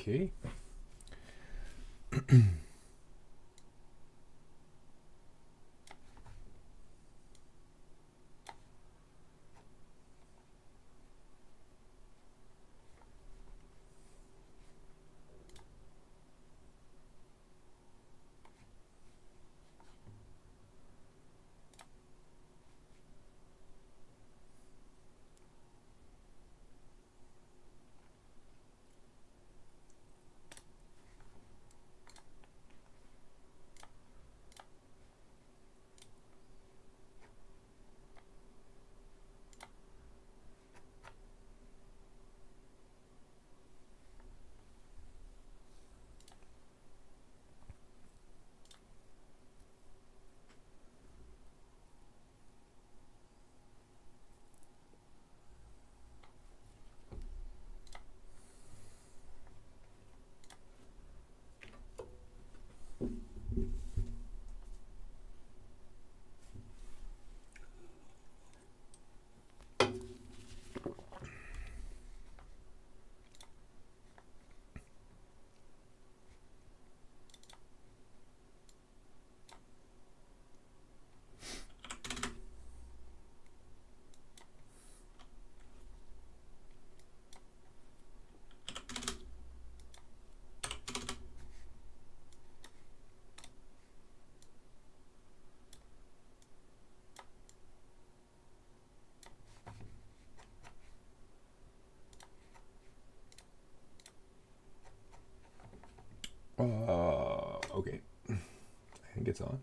Okay. Okay. I think it's on.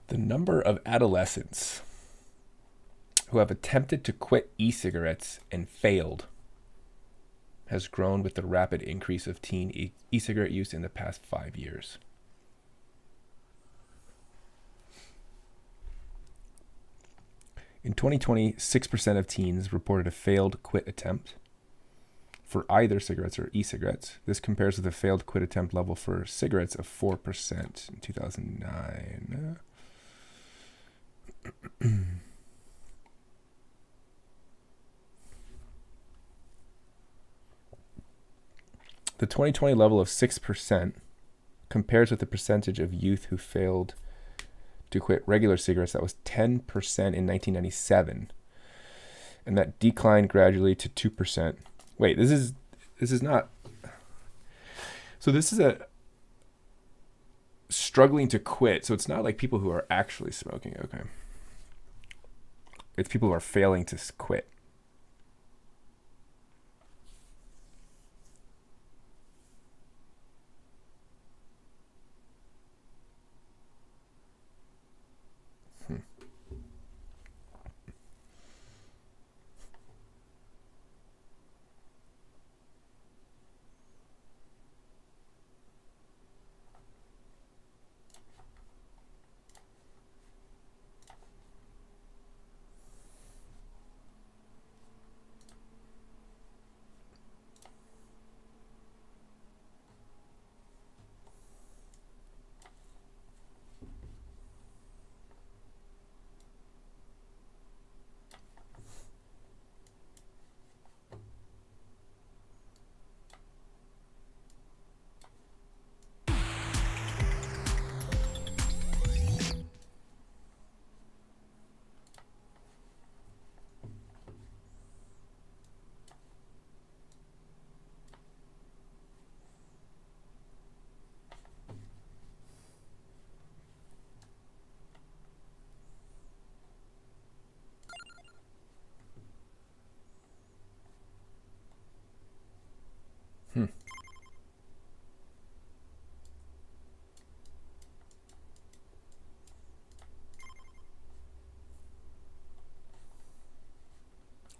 The number of adolescents who have attempted to quit e-cigarettes and failed has grown with the rapid increase of teen e-cigarette use in the past 5 years. In 2020, 6% of teens reported a failed quit attempt for either cigarettes or e-cigarettes. This compares with a failed quit attempt level for cigarettes of 4% in 2009. The 2020 level of 6% compares with the percentage of youth who failed to quit regular cigarettes that was 10% in 1997, and that declined gradually to 2%. Wait, this is not. So this is a struggling to quit. So it's not like people who are actually smoking. Okay, it's people who are failing to quit.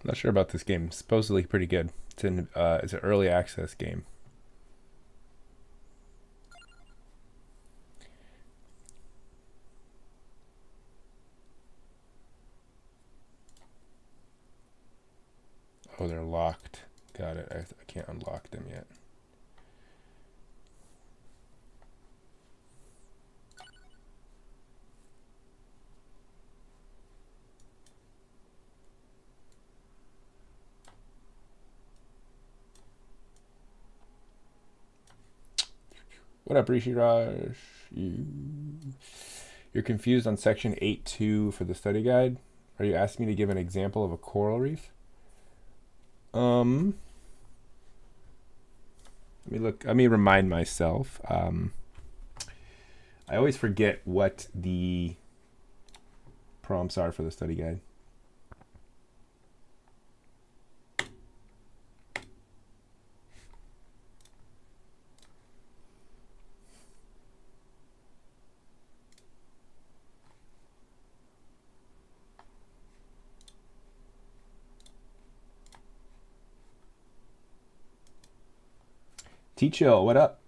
Not sure about this game. Supposedly pretty good. It's an early access game. Oh, they're locked. Got it. I can't unlock them yet. What up, Rishi Raj? You're confused on section 8.2 for the study guide? Are you asking me to give an example of a coral reef? Let me look. Let me remind myself. I always forget what the prompts are for the study guide. T-Chill, what up?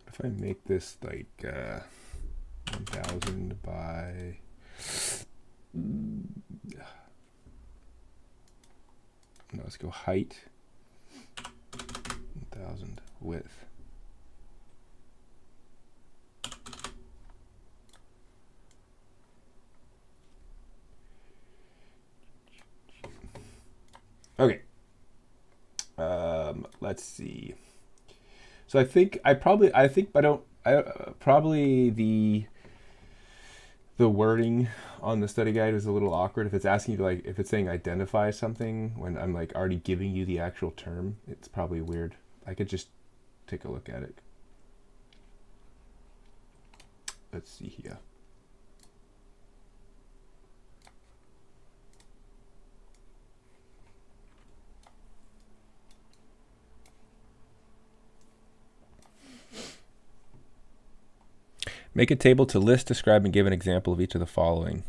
If I make this like 1,000 by... No, let's go height, 1,000 width. Okay. Let's see. So probably the wording on the study guide is a little awkward. If it's asking you to, like, if it's saying identify something when I'm like already giving you the actual term, it's probably weird. I could just take a look at it. Let's see here. Make a table to list, describe, and give an example of each of the following.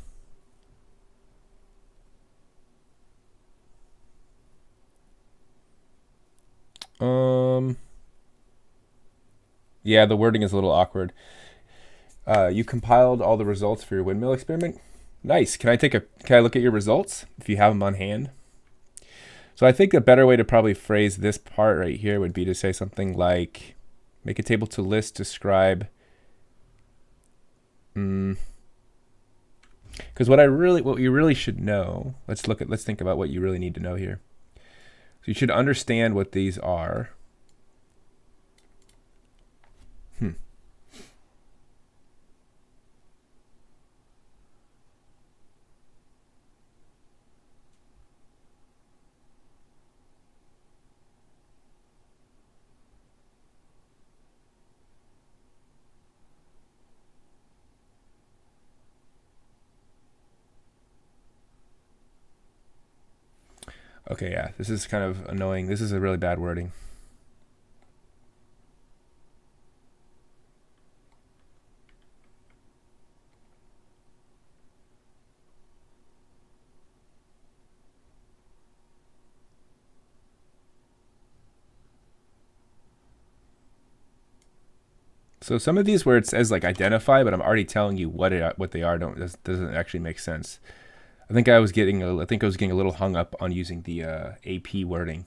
Yeah, the wording is a little awkward. You compiled all the results for your windmill experiment. Nice. Can I look at your results if you have them on hand? So I think a better way to probably phrase this part right here would be to say something like, make a table to list, describe. Because what you really should know, let's think about what you really need to know here. So you should understand what these are. Okay, yeah, this is kind of annoying. This is a really bad wording. So some of these where it says like identify, but I'm already telling you what they are, doesn't actually make sense. I think I was getting a little hung up on using the AP wording,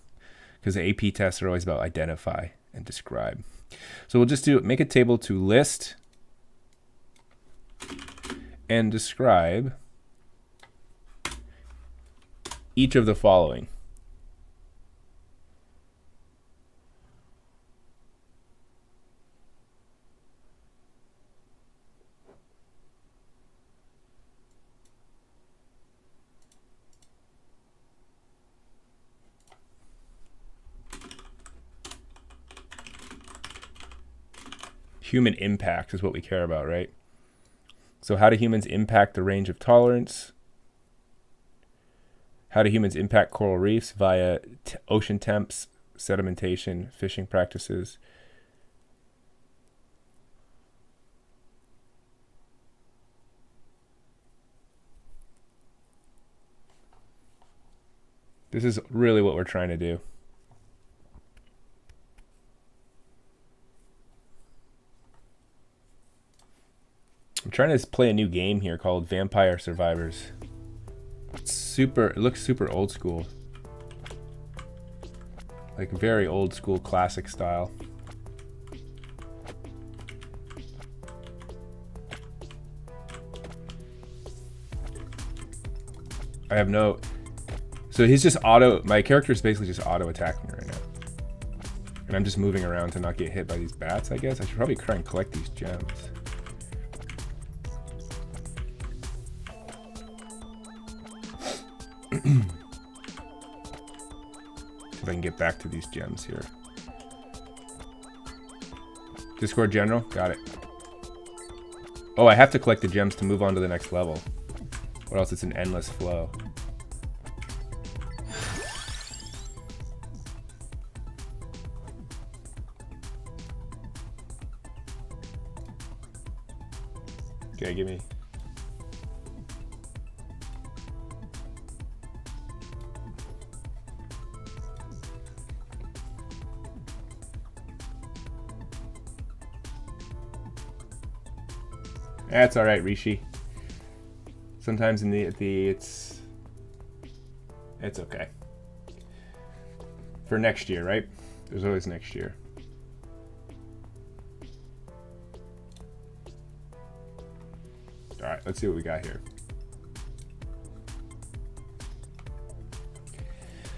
because the AP tests are always about identify and describe. So we'll just make a table to list and describe each of the following. Human impact is what we care about, right? So how do humans impact the range of tolerance? How do humans impact coral reefs via ocean temps, sedimentation, fishing practices? This is really what we're trying to do. I'm trying to play a new game here called Vampire Survivors. It looks super old school. Like very old school classic style. I have no... So he's just my character is basically just auto attacking right now. And I'm just moving around to not get hit by these bats, I guess. I should probably try and collect these gems. If I can get back to these gems here. Discord General, got it. Oh, I have to collect the gems to move on to the next level. Or else it's an endless flow. Okay, give me... That's all right, Rishi. Sometimes in it's okay. For next year, right? There's always next year. All right, let's see what we got here.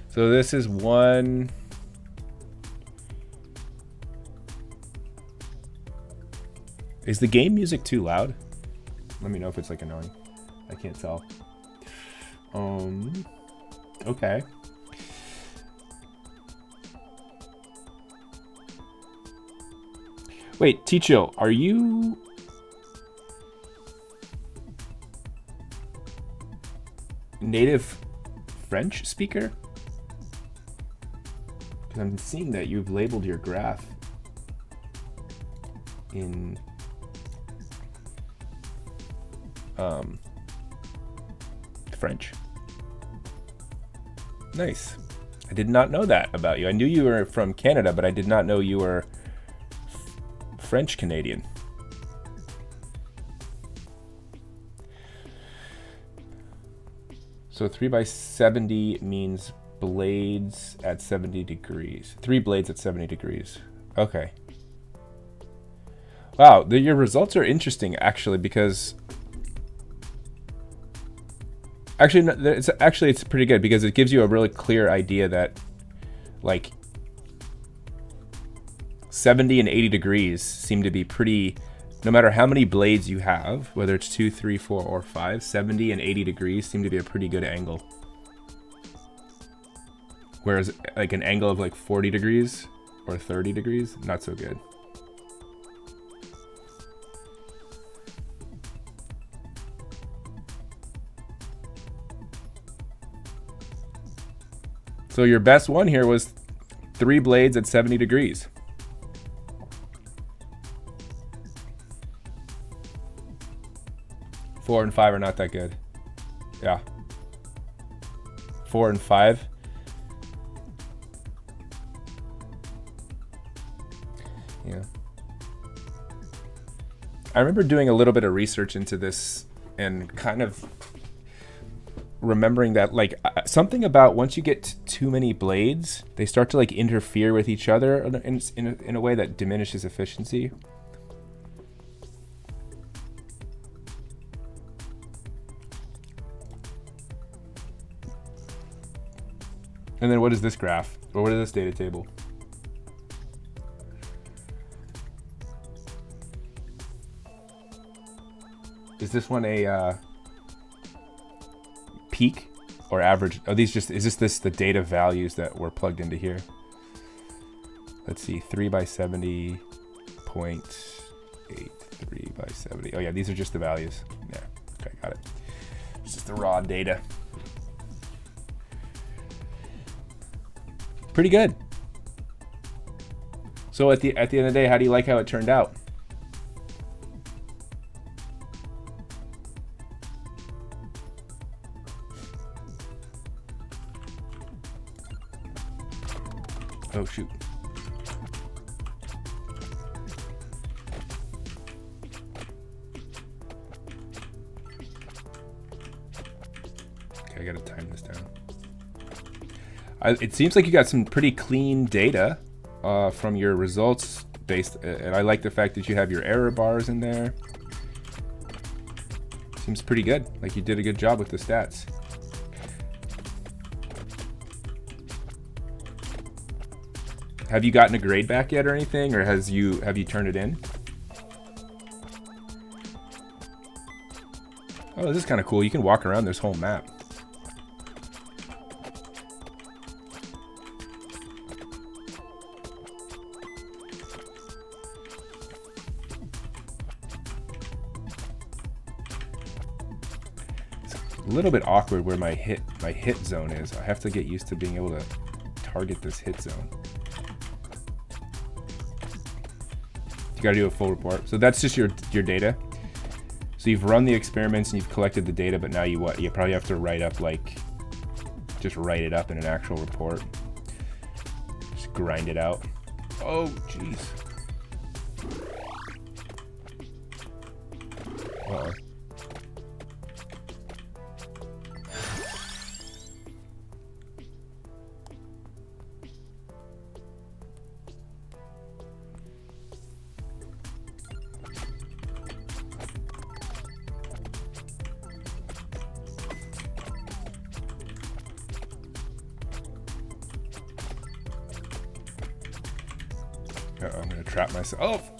So this is one. Is the game music too loud? Let me know if it's like annoying. I can't tell. Okay. Wait, Ticho, are you... native French speaker? Because I'm seeing that you've labeled your graph in French. Nice. I did not know that about you. I knew you were from Canada, but I did not know you were French Canadian. So 3x70 means blades at 70 degrees. 3 blades at 70 degrees. Okay. Wow, your results are interesting actually, because it's pretty good because it gives you a really clear idea that like 70 and 80 degrees seem to be pretty, no matter how many blades you have, whether it's 2, 3, 4, or 5, 70 and 80 degrees seem to be a pretty good angle. Whereas like an angle of like 40 degrees or 30 degrees, not so good. So your best one here was 3 blades at 70 degrees. Four and 5 are not that good. Yeah. 4 and 5. Yeah. I remember doing a little bit of research into this and kind of remembering that like something about once you get too many blades, they start to like interfere with each other in a way that diminishes efficiency. And then what is this graph? Or what is this data table? Is this one a peak or average? Are these just, is this the data values that were plugged into here? Let's see, 3x70, 0.8, 3x70. Oh yeah, these are just the values. Yeah, okay, got it. It's just the raw data. Pretty good. So at the end of the day, how do you like how it turned out? I gotta time this down. It seems like you got some pretty clean data from your results based, and I like the fact that you have your error bars in there. Seems pretty good. Like you did a good job with the stats. Have you gotten a grade back yet or anything, or have you turned it in? Oh, this is kind of cool. You can walk around this whole map. It's a little bit awkward where my hit zone is. I have to get used to being able to target this hit zone. You gotta do a full report. So that's just your data. So you've run the experiments and you've collected the data, but now you probably have to just write it up in an actual report. Just grind it out. Oh, jeez. Uh-oh. I'm gonna trap myself.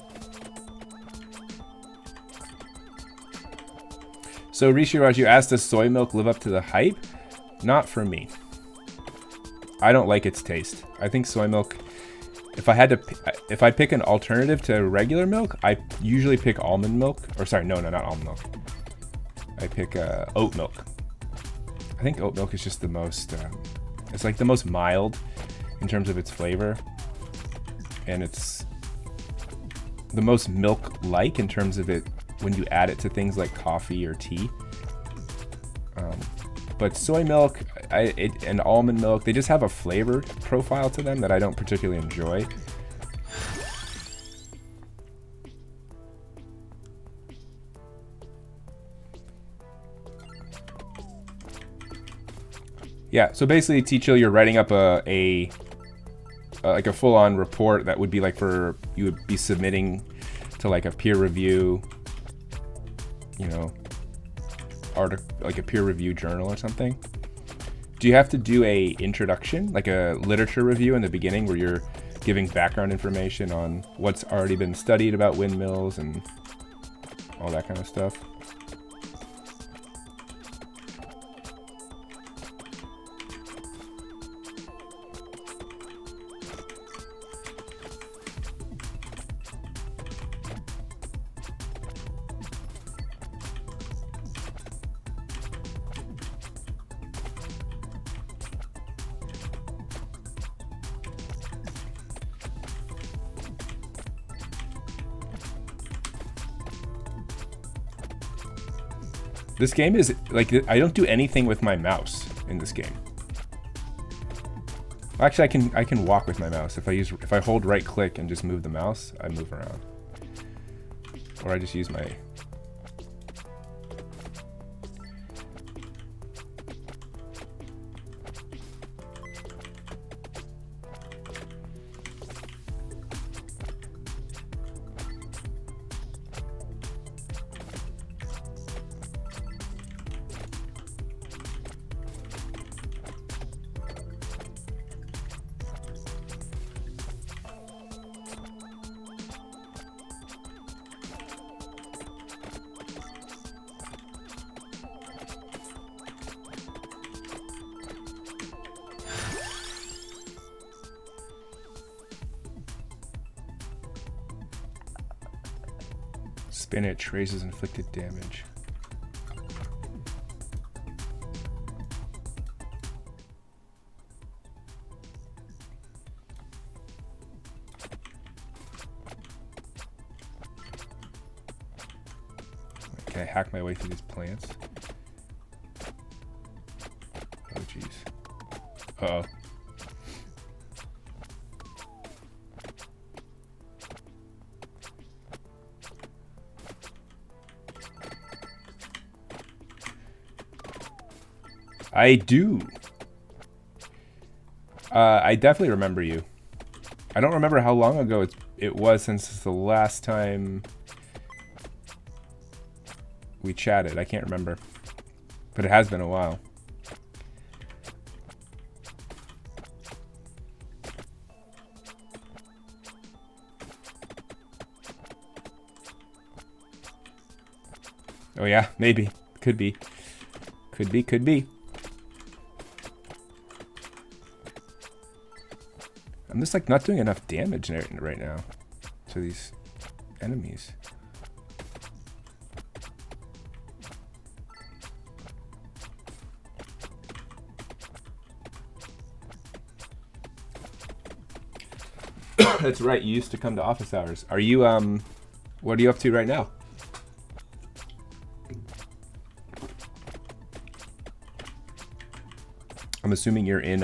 So Rishi Raj, you asked, does soy milk live up to the hype? Not for me. I don't like its taste. I think soy milk, if I pick an alternative to regular milk, I usually pick almond milk. Or sorry, no, not almond milk. I pick oat milk. I think oat milk is just the most, it's like the most mild in terms of its flavor. And it's the most milk-like in terms of it when you add it to things like coffee or tea. But soy milk and almond milk, they just have a flavor profile to them that I don't particularly enjoy. Yeah, so basically, Teachil, you're writing up like a full-on report that would be like you would be submitting to like a peer review, article, like a peer review journal or something. Do you have to do a introduction, like a literature review in the beginning where you're giving background information on what's already been studied about windmills and all that kind of stuff? This game is like, I don't do anything with my mouse in this game. Actually, I can walk with my mouse. If I hold right click and just move the mouse, I move around. Or I just use my... Spinach raises inflicted damage. Can I hack my way through these plants? Oh, jeez. Uh-oh. I do. I definitely remember you. I don't remember how long ago it was since the last time we chatted. I can't remember. But it has been a while. Oh yeah, maybe. Could be. Could be. I'm just like not doing enough damage right now to these enemies. That's right, you used to come to office hours. Are you what are you up to right now? I'm assuming you're in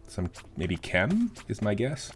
some maybe chem is my guess.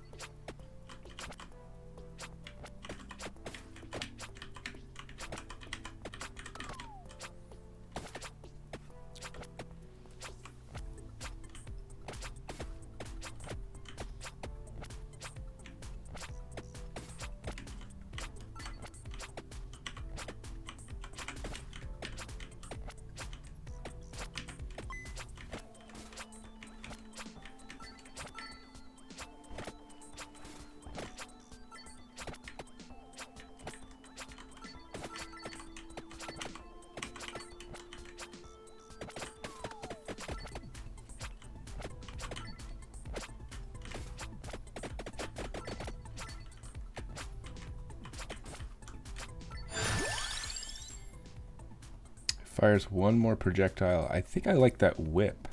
Fires one more projectile. I think I like that whip.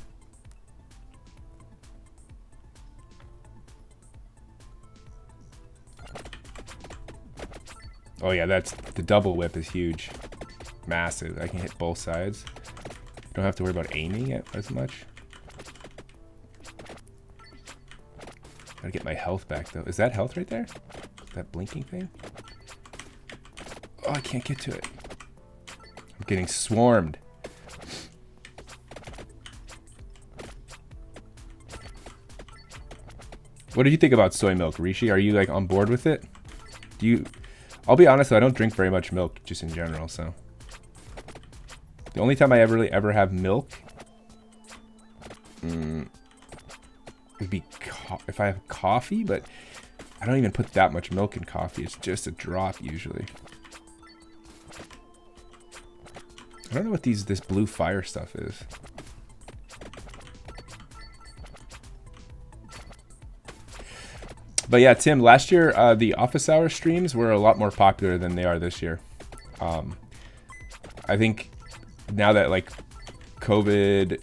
Oh yeah, that's the double whip is huge. Massive. I can hit both sides. Don't have to worry about aiming it as much. Gotta get my health back though. Is that health right there? That blinking thing? Oh, I can't get to it. I'm getting swarmed. What did you think about soy milk, Rishi? Are you like on board with it? Do you... I'll be honest, I don't drink very much milk just in general, so... The only time I ever have milk would be if I have coffee, but I don't even put that much milk in coffee. It's just a drop usually. I don't know what this blue fire stuff is. But yeah, Tim, last year the office hour streams were a lot more popular than they are this year. I think now that like COVID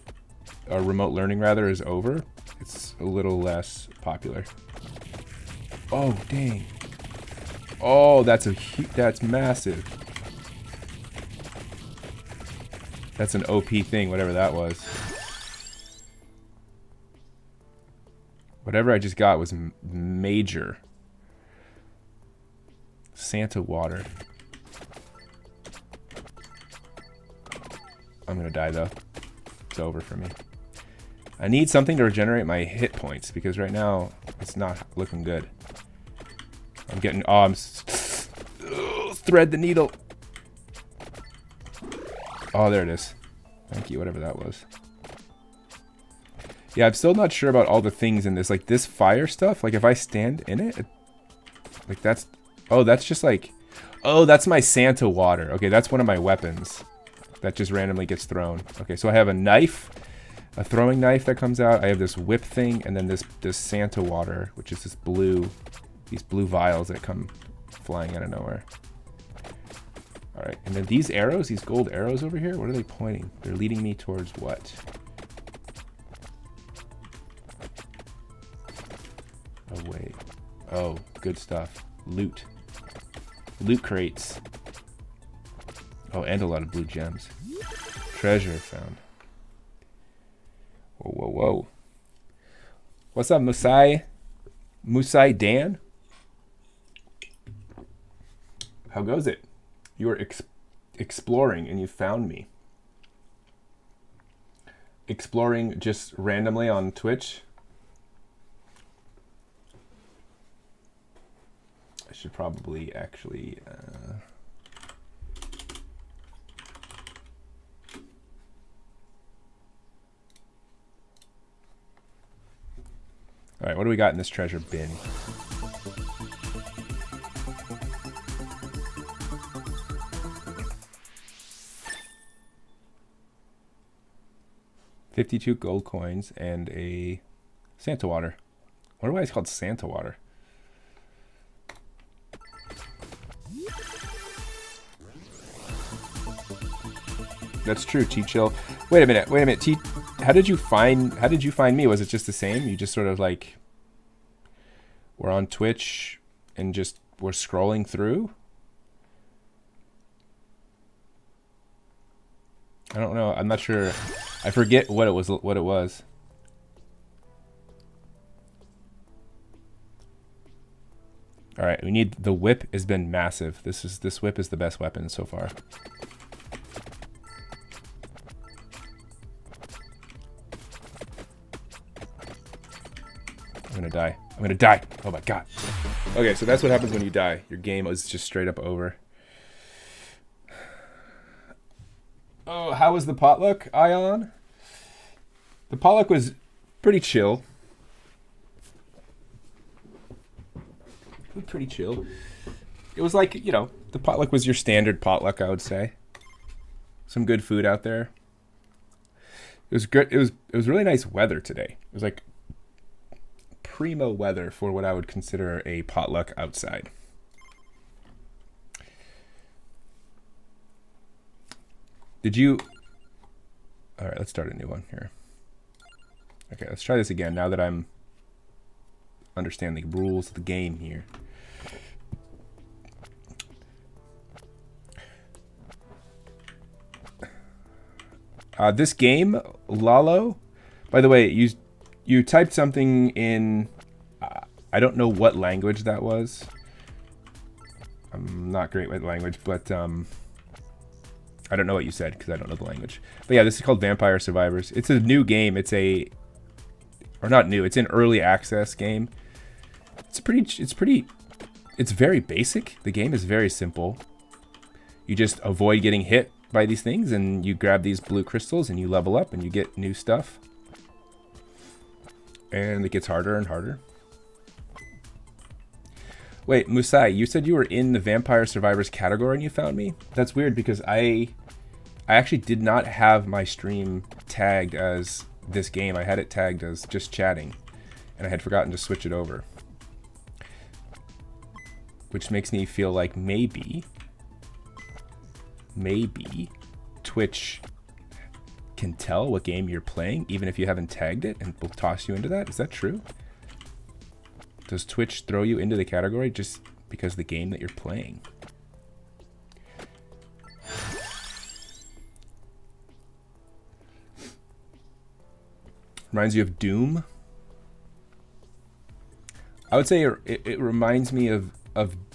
or remote learning rather is over, it's a little less popular. Oh dang! Oh, that's massive. That's an OP thing, whatever that was. Whatever I just got was major. Santa water. I'm gonna die though. It's over for me. I need something to regenerate my hit points because right now it's not looking good. I'm getting... Oh, I'm... thread the needle. Oh, there it is. Thank you, whatever that was. Yeah, I'm still not sure about all the things in this. Like, this fire stuff, like, if I stand in it... Like, that's... Oh, that's just like... Oh, that's my Santa water. Okay, that's one of my weapons. That just randomly gets thrown. Okay, so I have a knife. A throwing knife that comes out. I have this whip thing. And then this Santa water, which is this blue... These blue vials that come flying out of nowhere. Alright, and then these arrows, these gold arrows over here, what are they pointing? They're leading me towards what? Oh, wait. Oh, good stuff. Loot. Loot crates. Oh, and a lot of blue gems. Treasure found. Whoa, whoa, whoa. What's up, Musai? Musai Dan? How goes it? You were exploring and you found me. Exploring just randomly on Twitch. I should probably actually... All right, what do we got in this treasure bin? $52 gold coins and a Santa water. I wonder why it's called Santa water. That's true, T-Chill. Wait a minute, T. How did you find me? Was it just the same? You just sort of like were on Twitch and just were scrolling through? I don't know. I'm not sure. I forget what it was. All right, we need the whip has been massive. This whip is the best weapon so far. I'm gonna die. Oh my god. Okay, so that's what happens when you die. Your game is just straight up over. Oh, how was the potluck, Ion? The potluck was pretty chill. Pretty chill. It was like, you know, the potluck was your standard potluck, I would say. Some good food out there. It was good. It was really nice weather today. It was like primo weather for what I would consider a potluck outside. Did you... All right, let's start a new one here. Okay, let's try this again now that I'm understanding the rules of the game here. This game, Lalo, by the way, you typed something in, I don't know what language that was. I'm not great with language, but I don't know what you said because I don't know the language. But yeah, this is called Vampire Survivors. It's a new game. It's an early access game. It's very basic. The game is very simple. You just avoid getting hit by these things and you grab these blue crystals and you level up and you get new stuff. And it gets harder and harder. Wait, Musai, you said you were in the Vampire Survivors category and you found me? That's weird because I actually did not have my stream tagged as this game. I had it tagged as just chatting. And I had forgotten to switch it over. Which makes me feel like maybe Twitch can tell what game you're playing even if you haven't tagged it and will toss you into that. Is that true? Does Twitch throw you into the category just because of the game that you're playing? Reminds you of Doom? I would say it reminds me of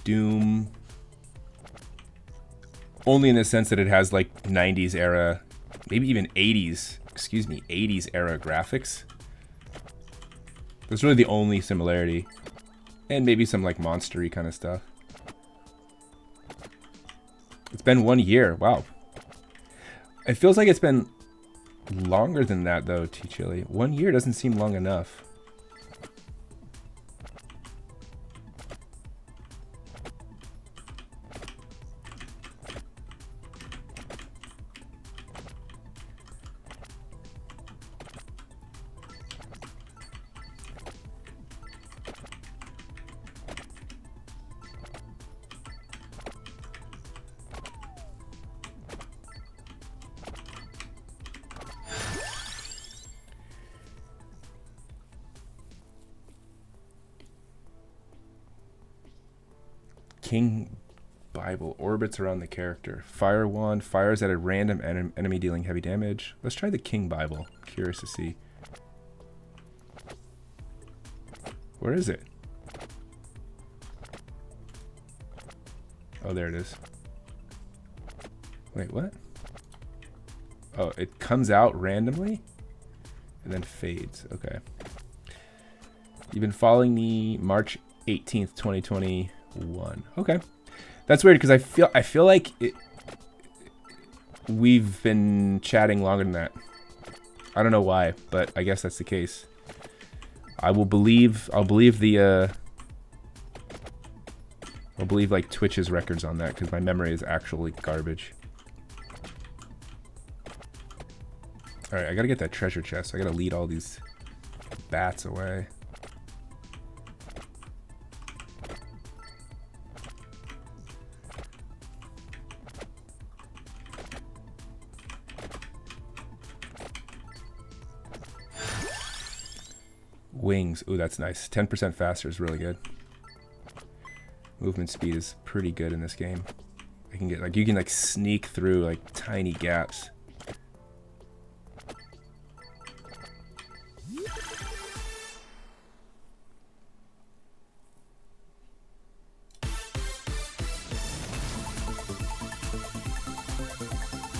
Doom only in the sense that it has like 90s era, maybe even 80s era graphics. That's really the only similarity. And maybe some like monster-y kind of stuff. It's been 1 year. Wow. It feels like it's been longer than that though, T-Chili. 1 year doesn't seem long enough. King Bible orbits around the character. Fire wand fires at a random enemy dealing heavy damage. Let's try the King Bible. Curious to see. Where is it? Oh, there it is. Wait, what? Oh, it comes out randomly and then fades. Okay. You've been following me March 18th, 2021. Okay. That's weird because I feel like we've been chatting longer than that. I don't know why, but I guess that's the case. I'll believe like Twitch's records on that because my memory is actually garbage. All right, I gotta get that treasure chest. I gotta lead all these bats away. Wings. Ooh, that's nice. 10% faster is really good. Movement speed is pretty good in this game. I can get like you can like sneak through like tiny gaps.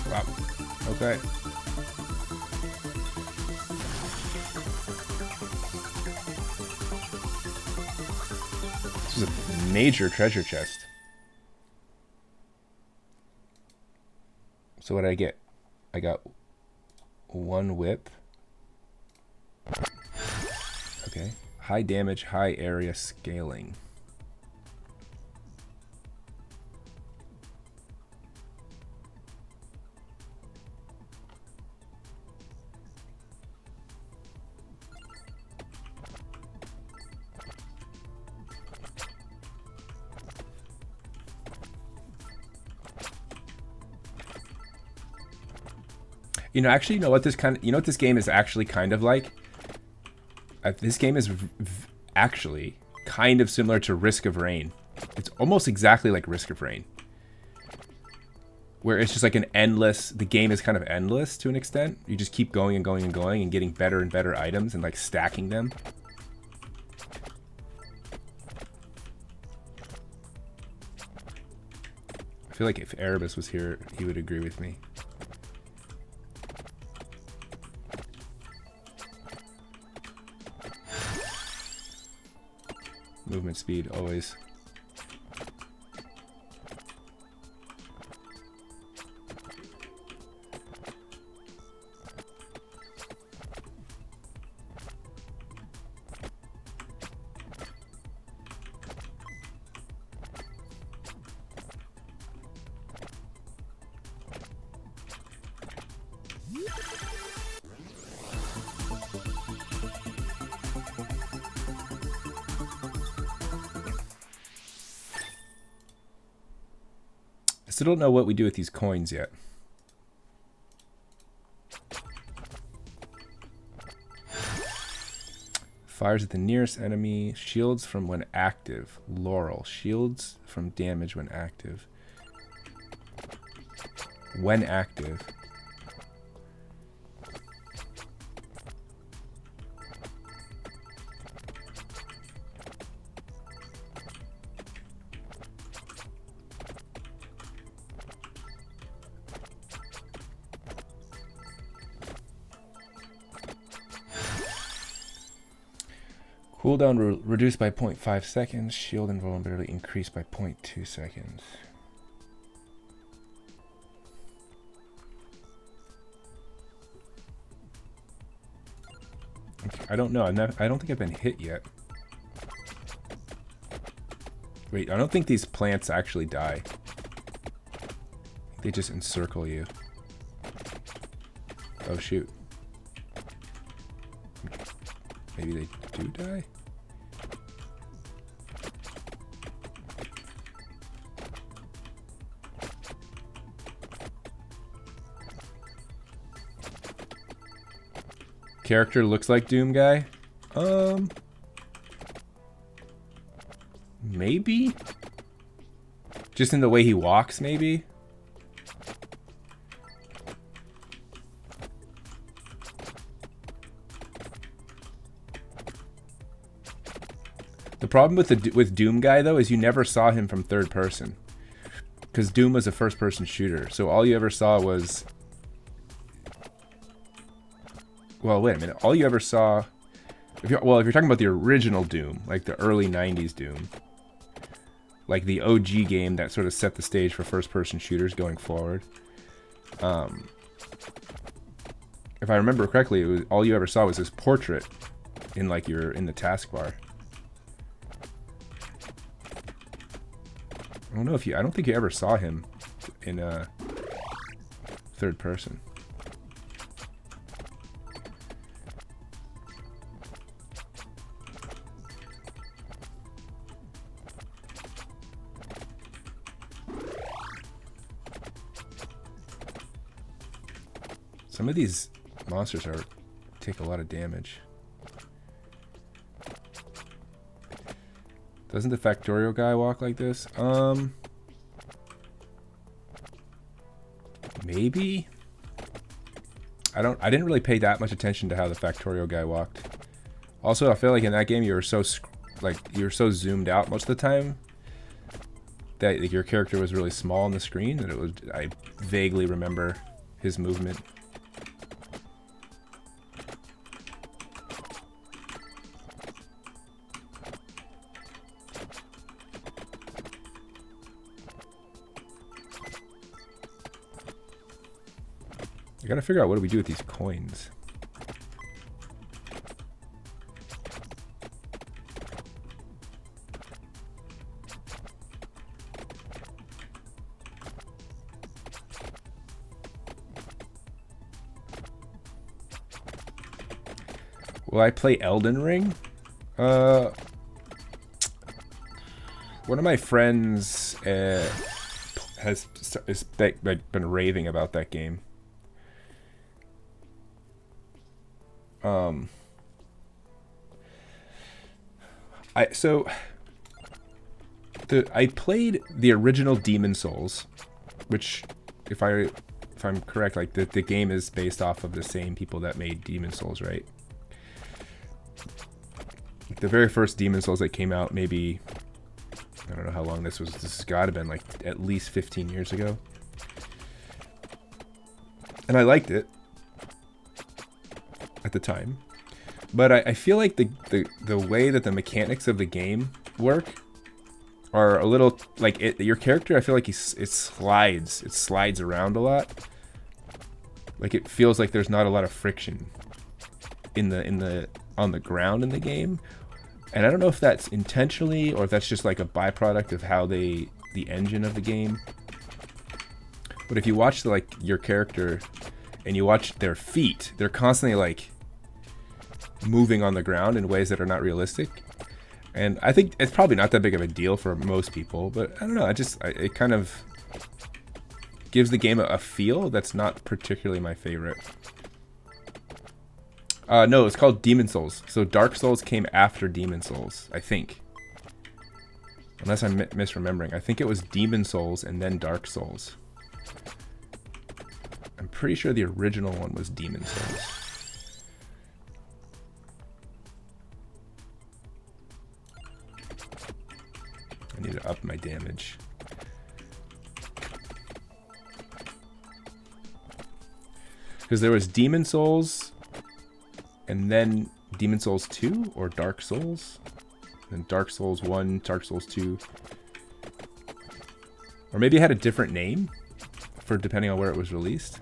Wow. Okay. This is a major treasure chest. So what did I get? I got one whip. Okay. High damage, high area scaling. You know, actually, you know what this game is actually kind of like? This game is actually kind of similar to Risk of Rain. It's almost exactly like Risk of Rain. Where it's just like the game is kind of endless to an extent. You just keep going and going and going and getting better and better items and like stacking them. I feel like if Erebus was here, he would agree with me. Movement speed, always. I still don't know what we do with these coins yet. Fires at the nearest enemy. Shields from when active. Laurel. Shields from damage when active. When active. Cooldown reduced by 0.5 seconds. Shield invulnerability increased by 0.2 seconds. Okay, I don't know. I don't think I've been hit yet. Wait, I don't think these plants actually die. They just encircle you. Oh shoot. Maybe they do die? Character looks like Doom guy? Maybe? Just in the way he walks, maybe? The problem with Doom guy though is you never saw him from third person. because Doom was a first-person shooter, so all you ever saw was... Well, wait a minute. All you ever saw... if you're talking about the original Doom, like the early 90s Doom, like the OG game that sort of set the stage for first-person shooters going forward, if I remember correctly, it was, all you ever saw was this portrait in like in the taskbar. I don't think you ever saw him in third person. Some of these monsters take a lot of damage. Doesn't the Factorio guy walk like this? Maybe. I didn't really pay that much attention to how the Factorio guy walked. Also, I feel like in that game you were so zoomed out most of the time that like, your character was really small on the screen that I vaguely remember his movement. I gotta figure out what do we do with these coins. Will I play Elden Ring? One of my friends has been raving about that game. I played the original Demon Souls, which, if I'm correct, like the game is based off of the same people that made Demon Souls, right? The very first Demon Souls that came out, maybe, I don't know how long this was. This has got to been like at least 15 years ago, and I liked it at the time. But I feel like the way that the mechanics of the game work are a little like your character. I feel like it slides around a lot. Like it feels like there's not a lot of friction on the ground in the game, and I don't know if that's intentionally or if that's just like a byproduct of how the engine of the game. But if you watch your character and you watch their feet, they're constantly like moving on the ground in ways that are not realistic, and I think it's probably not that big of a deal for most people, but I don't know, it kind of gives the game a feel that's not particularly my favorite. No, it's called Demon Souls, so Dark Souls came after Demon Souls, I think, unless I'm misremembering. I think it was Demon Souls and then Dark Souls. I'm pretty sure the original one was Demon Souls. I need to up my damage. Because there was Demon Souls, and then Demon Souls 2, or Dark Souls, and Dark Souls 1, Dark Souls 2. Or maybe it had a different name for depending on where it was released.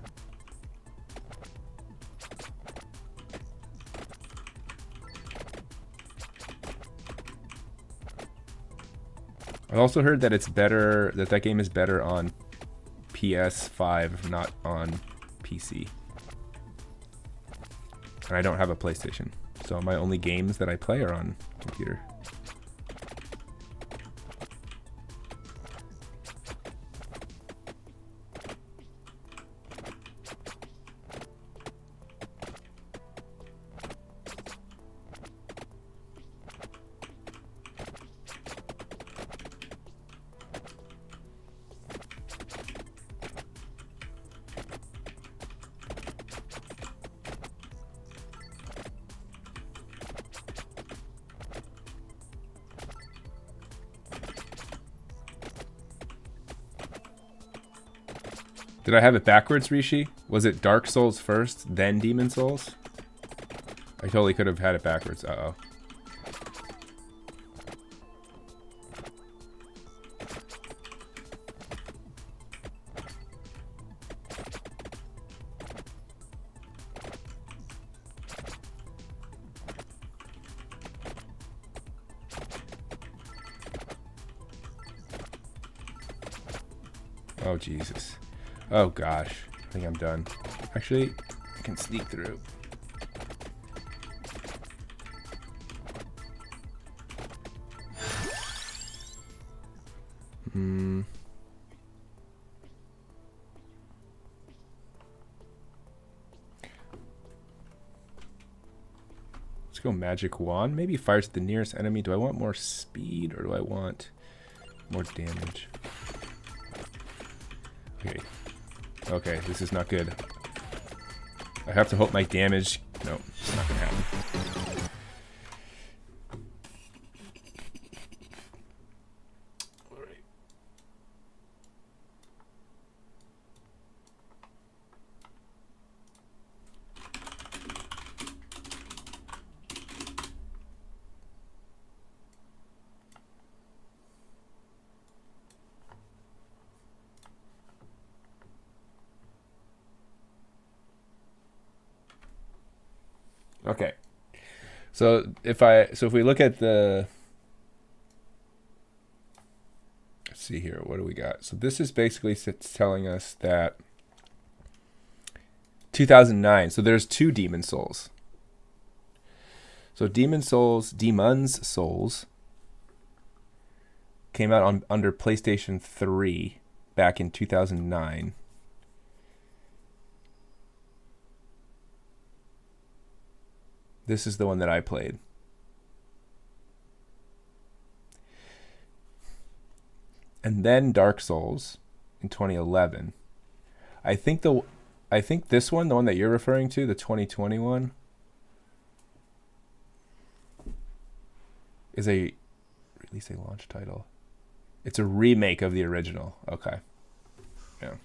I also heard that that game is better on PS5, not on PC. And I don't have a PlayStation, so my only games that I play are on computer. Did I have it backwards, Rishi? Was it Dark Souls first, then Demon Souls? I totally could have had it backwards. Uh-oh. Oh, Jesus. Oh, gosh. I think I'm done. Actually, I can sneak through. Let's go Magic Wand. Maybe fires at the nearest enemy. Do I want more speed or do I want more damage? Okay. Okay, this is not good. I have to hope my damage... No, it's not gonna happen. Alright. Okay. So if we look at the, let's see here, what do we got? So this is basically telling us that 2009. So there's two Demon Souls. So Demon's Souls came out under PlayStation 3 back in 2009. This is the one that I played. And then Dark Souls in 2011. I think this one, the one that you're referring to, the 2021, is a release a launch title. It's a remake of the original. Okay. Yeah.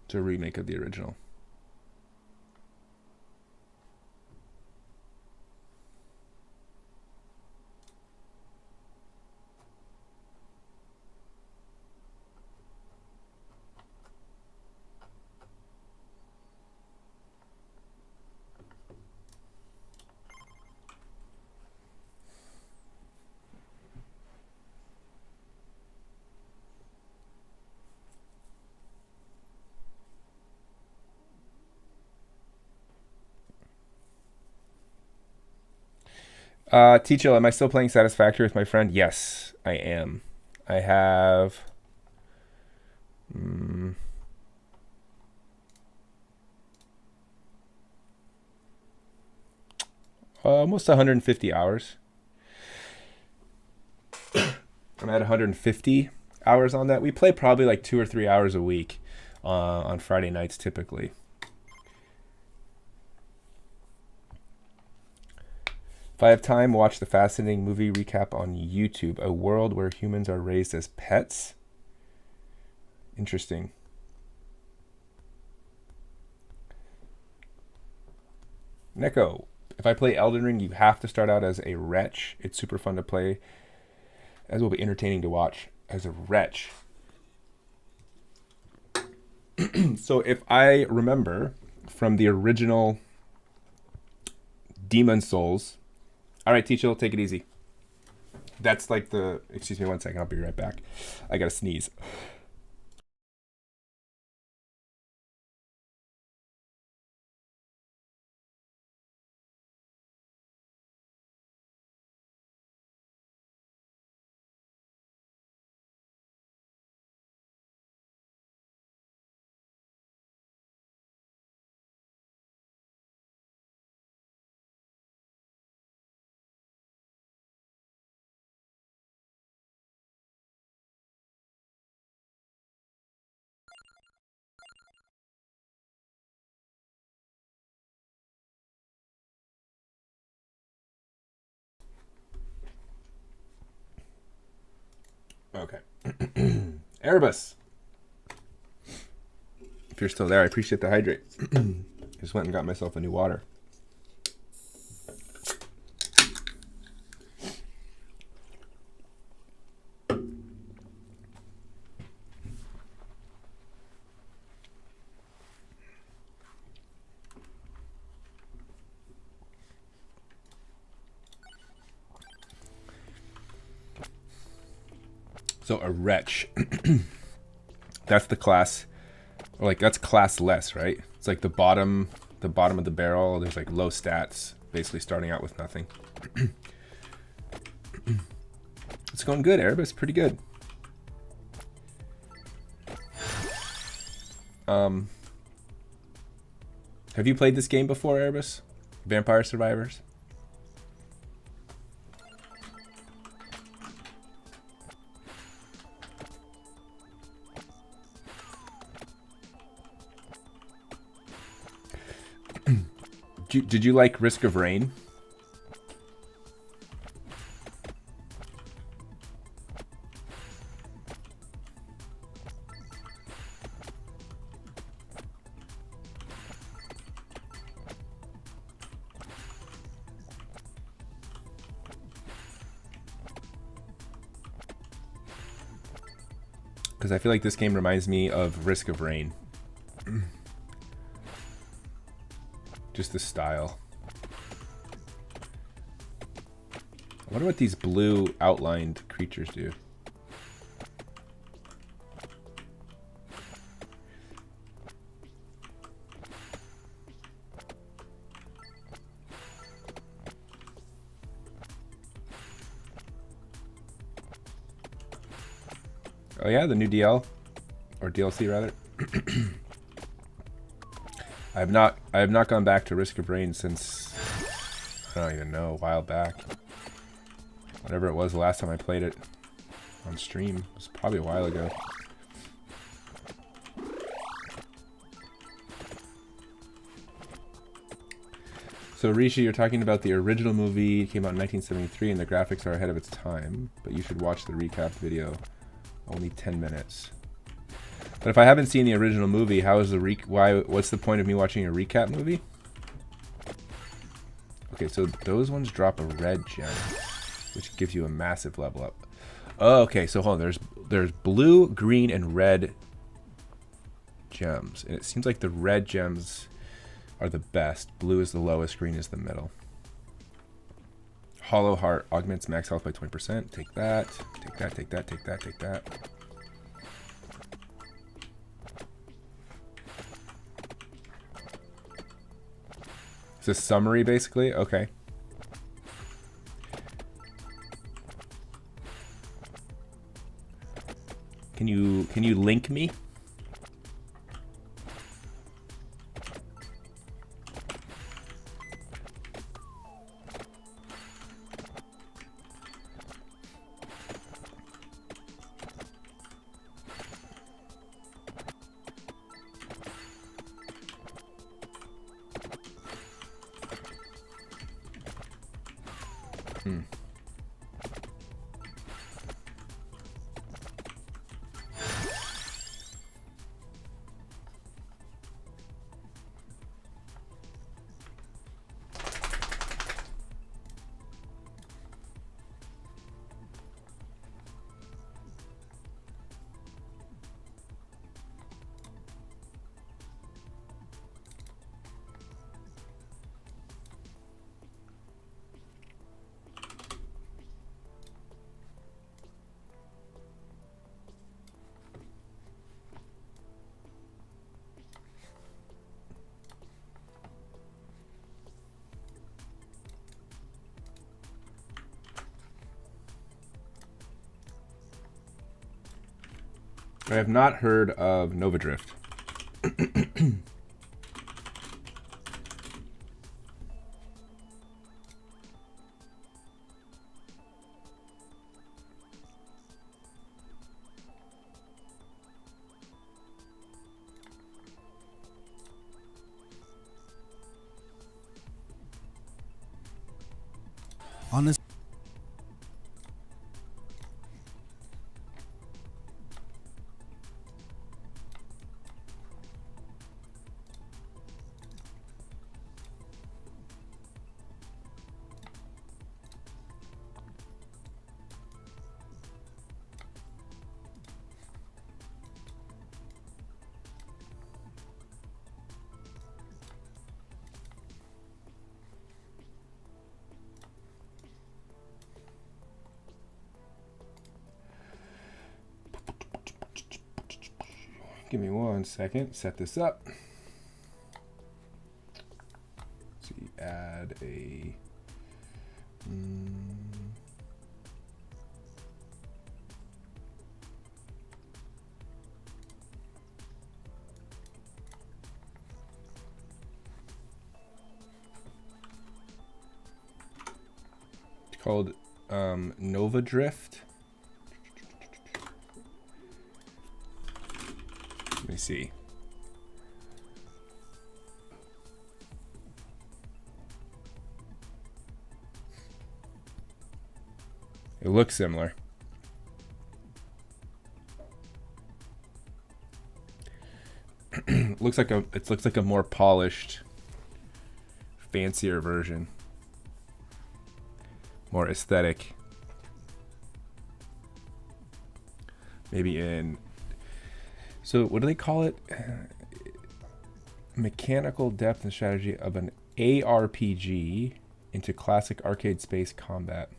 It's a remake of the original. Teachel, am I still playing Satisfactory with my friend? Yes, I am. I have almost 150 hours. I'm at 150 hours on that. We play probably like 2 or 3 hours a week on Friday nights typically. If I have time, watch the fascinating movie recap on YouTube. A world where humans are raised as pets. Interesting. Neko, if I play Elden Ring, you have to start out as a wretch. It's super fun to play, as will be entertaining to watch as a wretch. So if I remember from the original Demon Souls... All right, Teachel, take it easy. That's like the... Excuse me 1 second. I'll be right back. I gotta sneeze. Erebus, if you're still there, I appreciate the hydrate. Just went and got myself a new water. So a wretch, that's the class, or like that's class less, right? It's like the bottom of the barrel. There's like low stats, basically starting out with nothing. It's going good, Erebus, pretty good. Have you played this game before, Erebus? Vampire Survivors? Did you like Risk of Rain? Because I feel like this game reminds me of Risk of Rain. Just the style. I wonder what these blue outlined creatures do. Oh yeah, the new DL or DLC rather. I have not gone back to Risk of Rain since I don't even know, a while back. Whatever it was the last time I played it on stream. It was probably a while ago. So Rishi, you're talking about the original movie. It came out in 1973 and the graphics are ahead of its time, but you should watch the recap video. Only 10 minutes. But if I haven't seen the original movie, how is the what's the point of me watching a recap movie? Okay, so those ones drop a red gem, which gives you a massive level up. Oh, okay, so hold on. There's blue, green, and red gems. And it seems like the red gems are the best. Blue is the lowest, green is the middle. Hollow Heart augments max health by 20%. Take that. Take that, take that, take that, take that. It's a summary, basically? Okay. Can you link me? I have not heard of Nova Drift. Give me 1 second. Set this up. Let's see. Add a. It's called Nova Drift. Let me see. It looks similar. It looks like a more polished, fancier version. More aesthetic. Maybe in. So what do they call it? Mechanical depth and strategy of an ARPG into classic arcade space combat.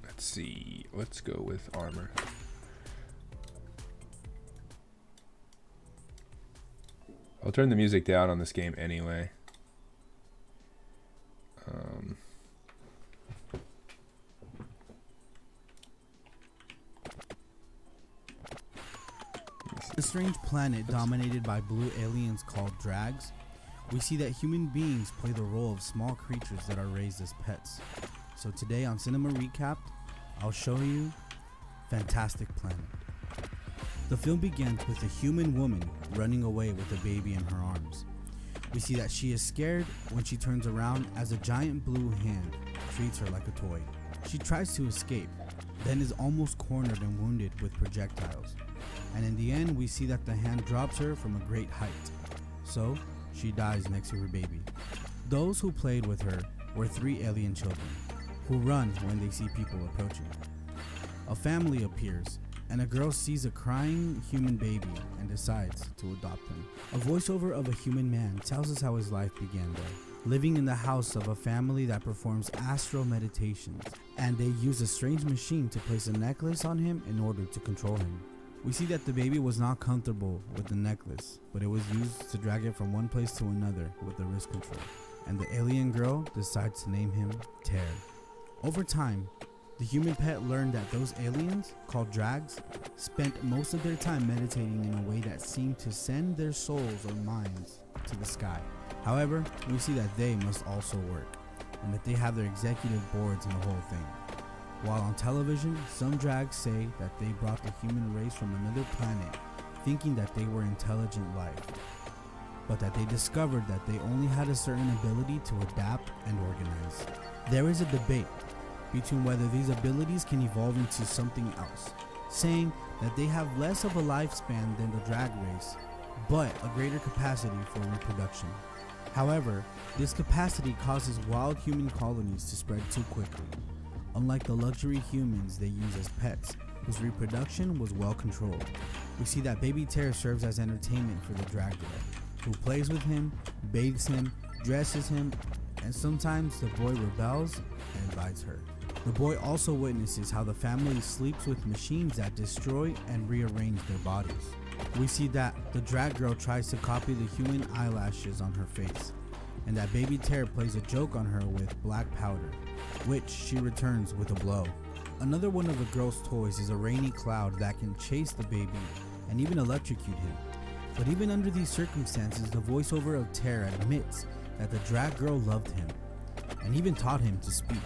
Let's see. Let's go with armor. I'll turn the music down on this game anyway. A strange planet dominated by blue aliens called Drags. We see that human beings play the role of small creatures that are raised as pets. So today on Cinema Recapped, I'll show you Fantastic Planet. The film begins with a human woman running away with a baby in her arms. We see that she is scared when she turns around as a giant blue hand treats her like a toy. She tries to escape, then is almost cornered and wounded with projectiles. And in the end, we see that the hand drops her from a great height. So, she dies next to her baby. Those who played with her were 3 alien children, who run when they see people approaching. A family appears, and a girl sees a crying human baby and decides to adopt him. A voiceover of a human man tells us how his life began there, living in the house of a family that performs astral meditations, and they use a strange machine to place a necklace on him in order to control him. We see that the baby was not comfortable with the necklace, but it was used to drag it from one place to another with the wrist control, and the alien girl decides to name him Ter. Over time, the human pet learned that those aliens, called Drags, spent most of their time meditating in a way that seemed to send their souls or minds to the sky. However, we see that they must also work, and that they have their executive boards and the whole thing. While on television, some Drags say that they brought the human race from another planet, thinking that they were intelligent life, but that they discovered that they only had a certain ability to adapt and organize. There is a debate between whether these abilities can evolve into something else, saying that they have less of a lifespan than the Drag race, but a greater capacity for reproduction. However, this capacity causes wild human colonies to spread too quickly, unlike the luxury humans they use as pets, whose reproduction was well controlled. We see that baby Ter serves as entertainment for the Drag girl, who plays with him, bathes him, dresses him, and sometimes the boy rebels and bites her. The boy also witnesses how the family sleeps with machines that destroy and rearrange their bodies. We see that the Drag girl tries to copy the human eyelashes on her face, and that baby Ter plays a joke on her with black powder, which she returns with a blow. Another one of the girl's toys is a rainy cloud that can chase the baby and even electrocute him. But even under these circumstances, the voiceover of Ter admits that the Drag girl loved him and even taught him to speak.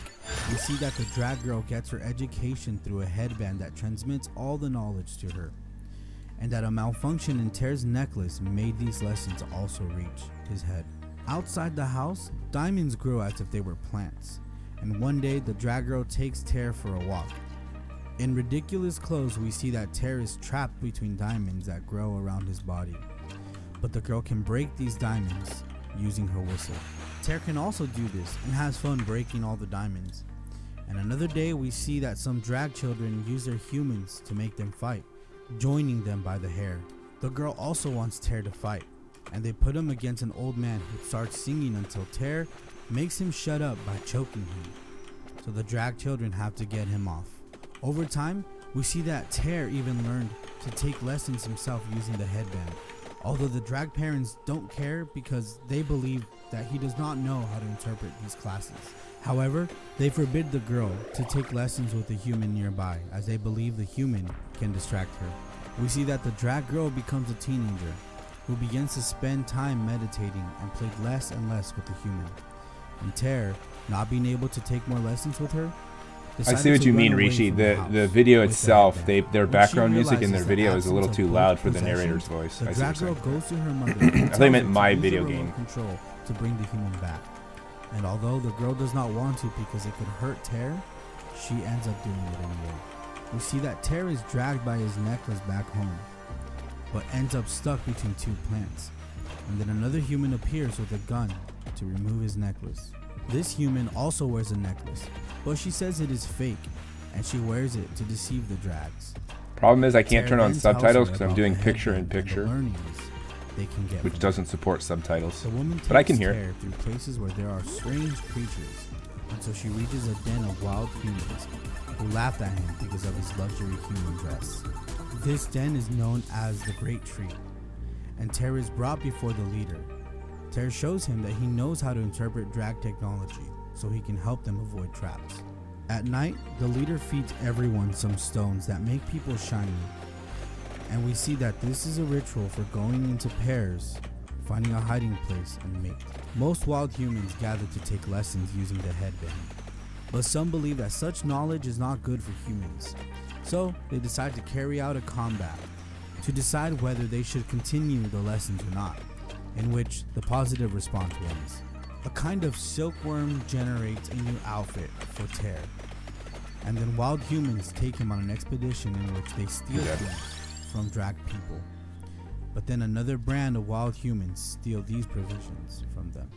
We see that the Drag girl gets her education through a headband that transmits all the knowledge to her, and that a malfunction in Ter's necklace made these lessons also reach his head. Outside the house, diamonds grow as if they were plants, and one day the Drag girl takes Ter for a walk. In ridiculous clothes, we see that Ter is trapped between diamonds that grow around his body, but the girl can break these diamonds using her whistle. Ter can also do this and has fun breaking all the diamonds. And another day we see that some Drag children use their humans to make them fight, joining them by the hair. The girl also wants Tear to fight, and they put him against an old man who starts singing until Tear makes him shut up by choking him. So the drag children have to get him off. Over time, we see that Tear even learned to take lessons himself using the headband, although the drag parents don't care because they believe that he does not know how to interpret these classes. However, they forbid the girl to take lessons with a human nearby, as they believe the human can distract her. We see that the drag girl becomes a teenager who begins to spend time meditating and played less and less with the human. And Tear, not being able to take more lessons with her, I see what you mean, Rishi. The video itself, their background music in their video is a little too loud for the narrator's voice. The I see drag what you're girl saying. goes to her mother. I thought you meant my video game. Control to bring the human back. And although the girl does not want to because it could hurt Tear, she ends up doing it anyway. We see that Tear is dragged by his necklace back home, but ends up stuck between two plants. And then another human appears with a gun to remove his necklace. This human also wears a necklace, but she says it is fake, and she wears it to deceive the drags. Problem is I can't Tear turn on then tells subtitles her because I'm about doing the picture in headband and the picture, learnings they can get which from doesn't support subtitles. the woman But I takes can hear it. Tear through places where there are strange creatures until she reaches a den of wild humans who laughed at him because of his luxury human dress. This den is known as the Great Tree, and Tear is brought before the leader. Tear shows him that he knows how to interpret drag technology so he can help them avoid traps. At night, the leader feeds everyone some stones that make people shiny, and we see that this is a ritual for going into pairs, finding a hiding place, and mate. Most wild humans gather to take lessons using the headband, but some believe that such knowledge is not good for humans, so they decide to carry out a combat to decide whether they should continue the lessons or not, in which the positive response wins. A kind of silkworm generates a new outfit for Tear, and then wild humans take him on an expedition in which they steal things from drag people. But then another brand of wild humans steal these provisions from them.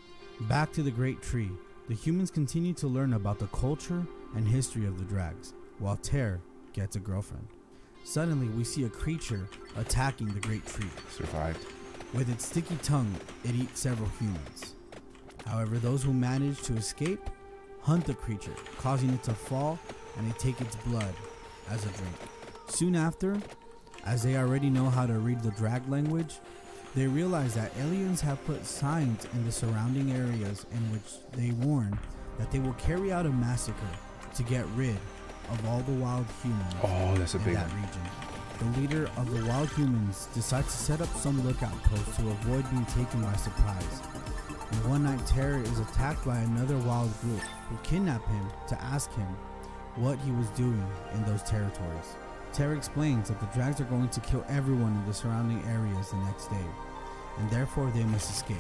Back to the Great Tree, the humans continue to learn about the culture and history of the drags, while Tear gets a girlfriend. Suddenly, we see a creature attacking the Great Tree. Survived. With its sticky tongue, it eats several humans. However, those who manage to escape hunt the creature, causing it to fall, and they take its blood as a drink. Soon after, as they already know how to read the drag language, they realize that aliens have put signs in the surrounding areas in which they warn that they will carry out a massacre to get rid of all the wild humans That's a in big that one. region. The leader of the wild humans decides to set up some lookout posts to avoid being taken by surprise. And one night, Tear is attacked by another wild group who kidnap him to ask him what he was doing in those territories. Tear explains that the drags are going to kill everyone in the surrounding areas the next day, and therefore they must escape.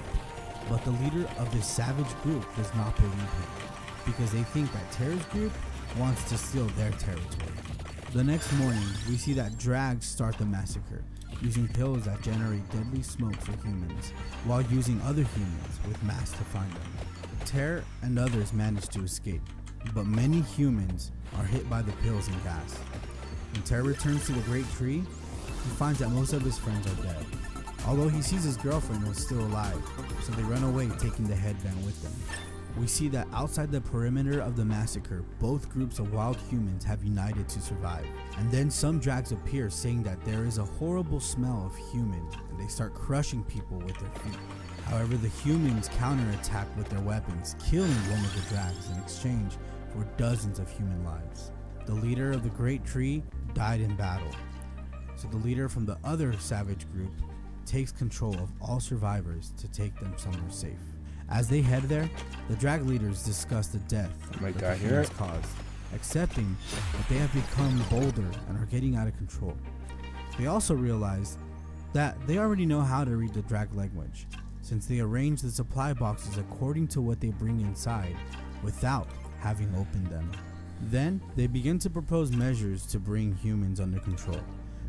But the leader of this savage group does not believe him, because they think that Tear's group wants to steal their territory. The next morning, we see that drags start the massacre, using pills that generate deadly smoke for humans, while using other humans with masks to find them. Tear and others manage to escape, but many humans are hit by the pills and gas. When Tear returns to the Great Tree, he finds that most of his friends are dead, although he sees his girlfriend was still alive, so they run away taking the headband with them. We see that outside the perimeter of the massacre, both groups of wild humans have united to survive. And then some drags appear saying that there is a horrible smell of human, and they start crushing people with their feet. However, the humans counterattack with their weapons, killing one of the drags in exchange for dozens of human lives. The leader of the Great Tree died in battle, so the leader from the other savage group takes control of all survivors to take them somewhere safe. As they head there, the drag leaders discuss the death Might that die the here. humans caused, accepting that they have become bolder and are getting out of control. They also realize that they already know how to read the drag language, since they arrange the supply boxes according to what they bring inside without having opened them. Then they begin to propose measures to bring humans under control,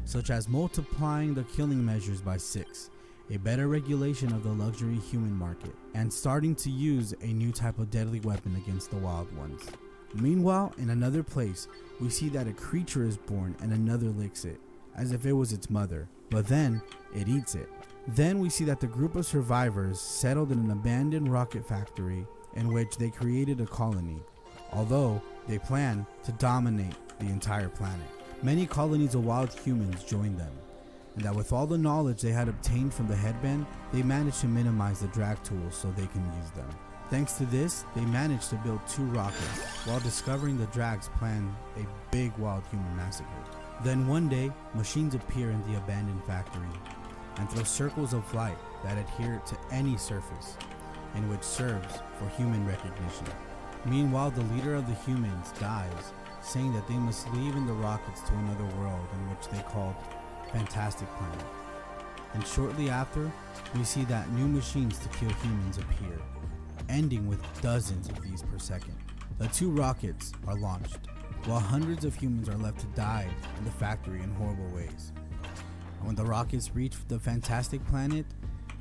such as multiplying the killing measures by 6, a better regulation of the luxury human market, and starting to use a new type of deadly weapon against the wild ones. Meanwhile, in another place, we see that a creature is born and another licks it, as if it was its mother, but then it eats it. Then we see that the group of survivors settled in an abandoned rocket factory in which they created a colony, although they plan to dominate the entire planet. Many colonies of wild humans joined them, and that with all the knowledge they had obtained from the headband, they managed to minimize the drag tools so they can use them. Thanks to this, they managed to build 2 rockets, while discovering the drags planned a big wild human massacre. Then one day, machines appear in the abandoned factory and throw circles of light that adhere to any surface, and which serves for human recognition. Meanwhile, the leader of the humans dies, saying that they must leave in the rockets to another world in which they called Fantastic Planet. And shortly after, we see that new machines to kill humans appear, ending with dozens of these per second. The 2 rockets are launched, while hundreds of humans are left to die in the factory in horrible ways. And when the rockets reach the Fantastic Planet,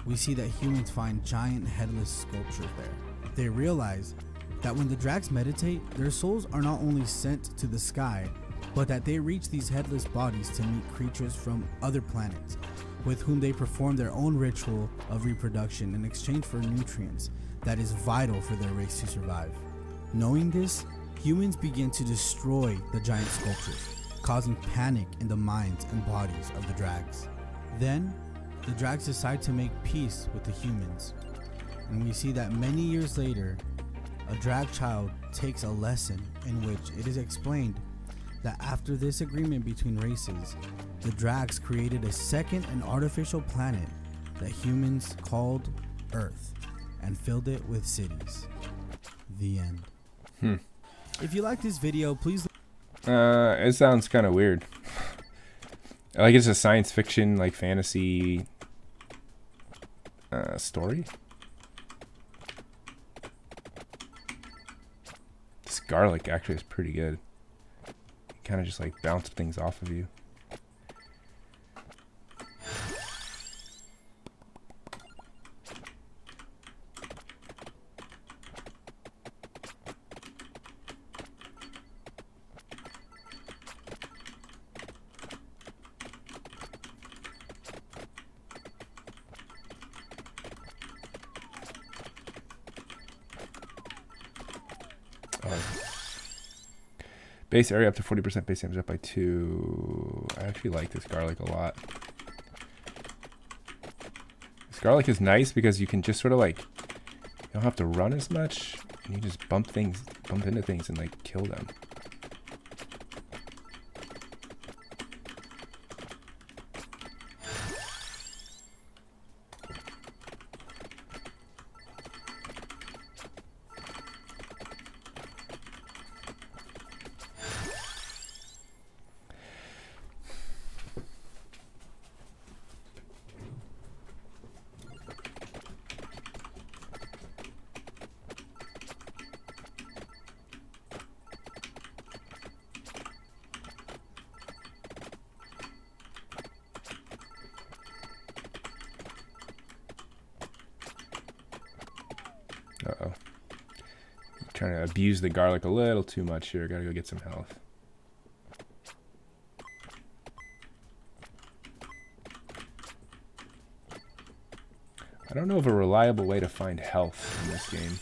we see that humans find giant headless sculptures there. They realize that when the drags meditate, their souls are not only sent to the sky, but that they reach these headless bodies to meet creatures from other planets, with whom they perform their own ritual of reproduction in exchange for nutrients that is vital for their race to survive. Knowing this, humans begin to destroy the giant sculptures, causing panic in the minds and bodies of the drags. Then, the drags decide to make peace with the humans, and we see that many years later, a drag child takes a lesson in which it is explained that after this agreement between races, the drags created a second and artificial planet that humans called Earth and filled it with cities. The end. If you like this video, please... It sounds kind of weird. Like it's a science fiction, like fantasy story. This garlic actually is pretty good. Kind of just like bounce things off of you. Base area up to 40%, base damage up by 2. I actually like this garlic a lot. This garlic is nice because you can just sort of like, you don't have to run as much, and you just bump into things and like kill them. Uh-oh. Trying to abuse the garlic a little too much here. Gotta go get some health. I don't know of a reliable way to find health in this game.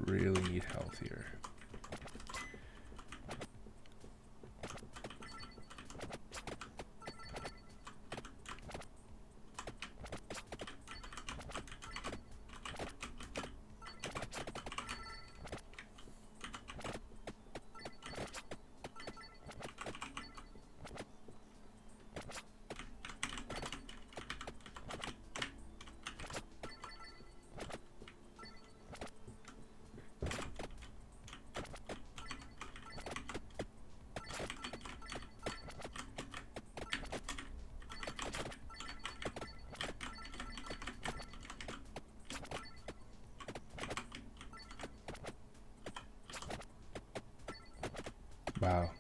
Really need health here. Wow.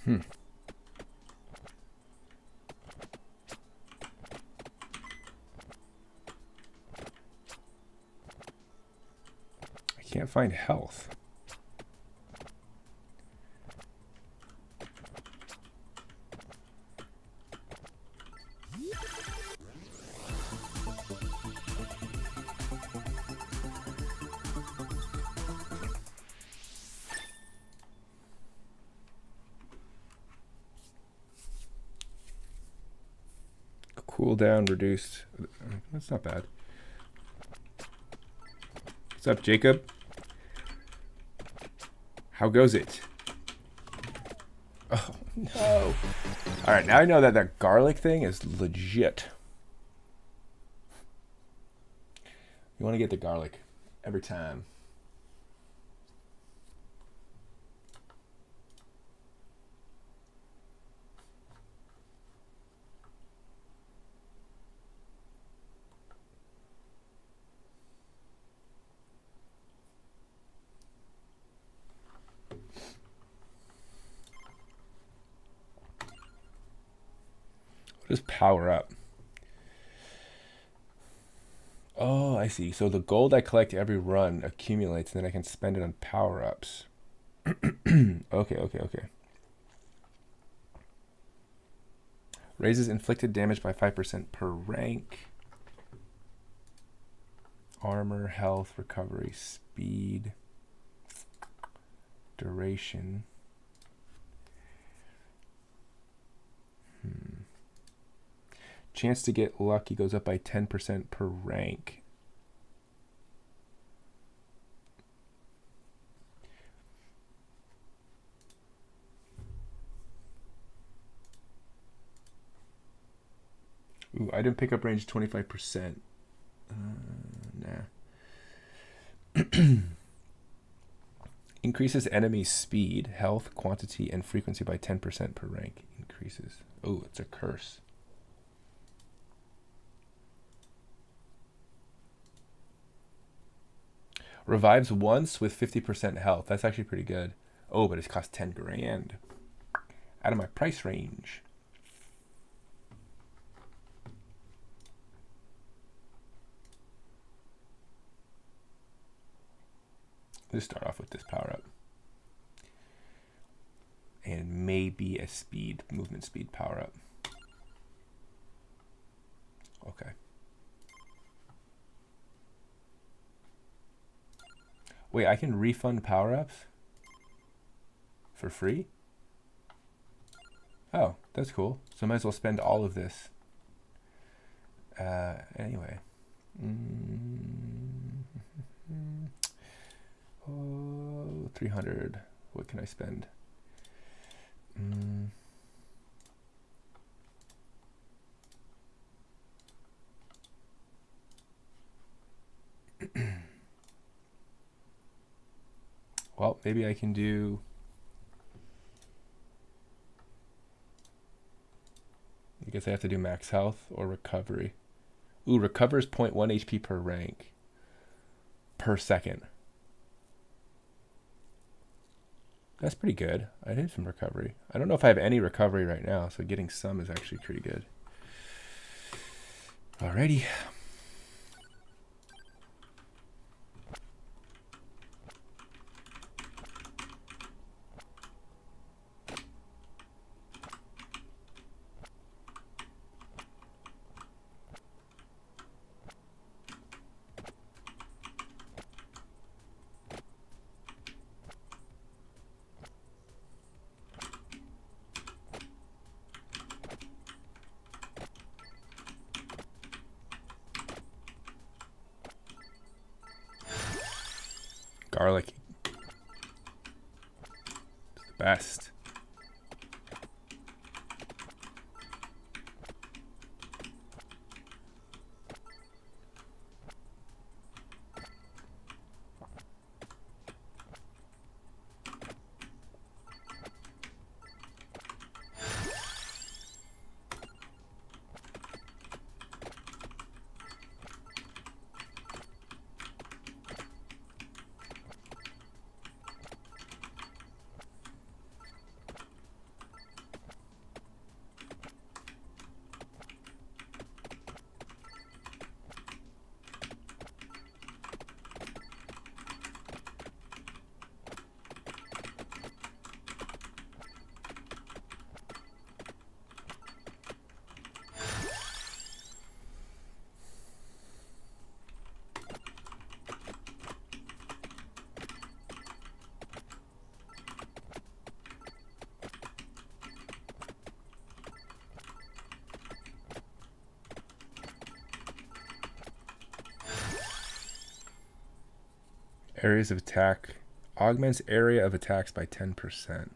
Hmm. I can't find health. Cooldown reduced. That's not bad. What's up, Jacob? How goes it? Oh, no. All right, now I know that that garlic thing is legit. You want to get the garlic every time. What does power up? Oh, I see. So the gold I collect every run accumulates, and then I can spend it on power-ups. Okay. Raises inflicted damage by 5% per rank. Armor, health, recovery, speed, duration. Chance to get lucky goes up by 10% per rank. Ooh, item pickup range 25%. Nah. Increases enemy speed, health, quantity, and frequency by 10% per rank. Increases. Oh, it's a curse. Revives once with 50% health. That's actually pretty good. Oh, but it costs 10 grand. Out of my price range. Let's start off with this power up. And maybe a movement speed power up. Okay. Wait, I can refund power ups for free? Oh, that's cool. So I might as well spend all of this. Anyway. Oh, 300. What can I spend? Well, maybe I can do... I guess I have to do max health or recovery. Ooh, recovers 0.1 HP per rank. Per second. That's pretty good. I did some recovery. I don't know if I have any recovery right now, so getting some is actually pretty good. Alrighty. garlic. It's the best. Areas of attack. Augments area of attacks by 10%.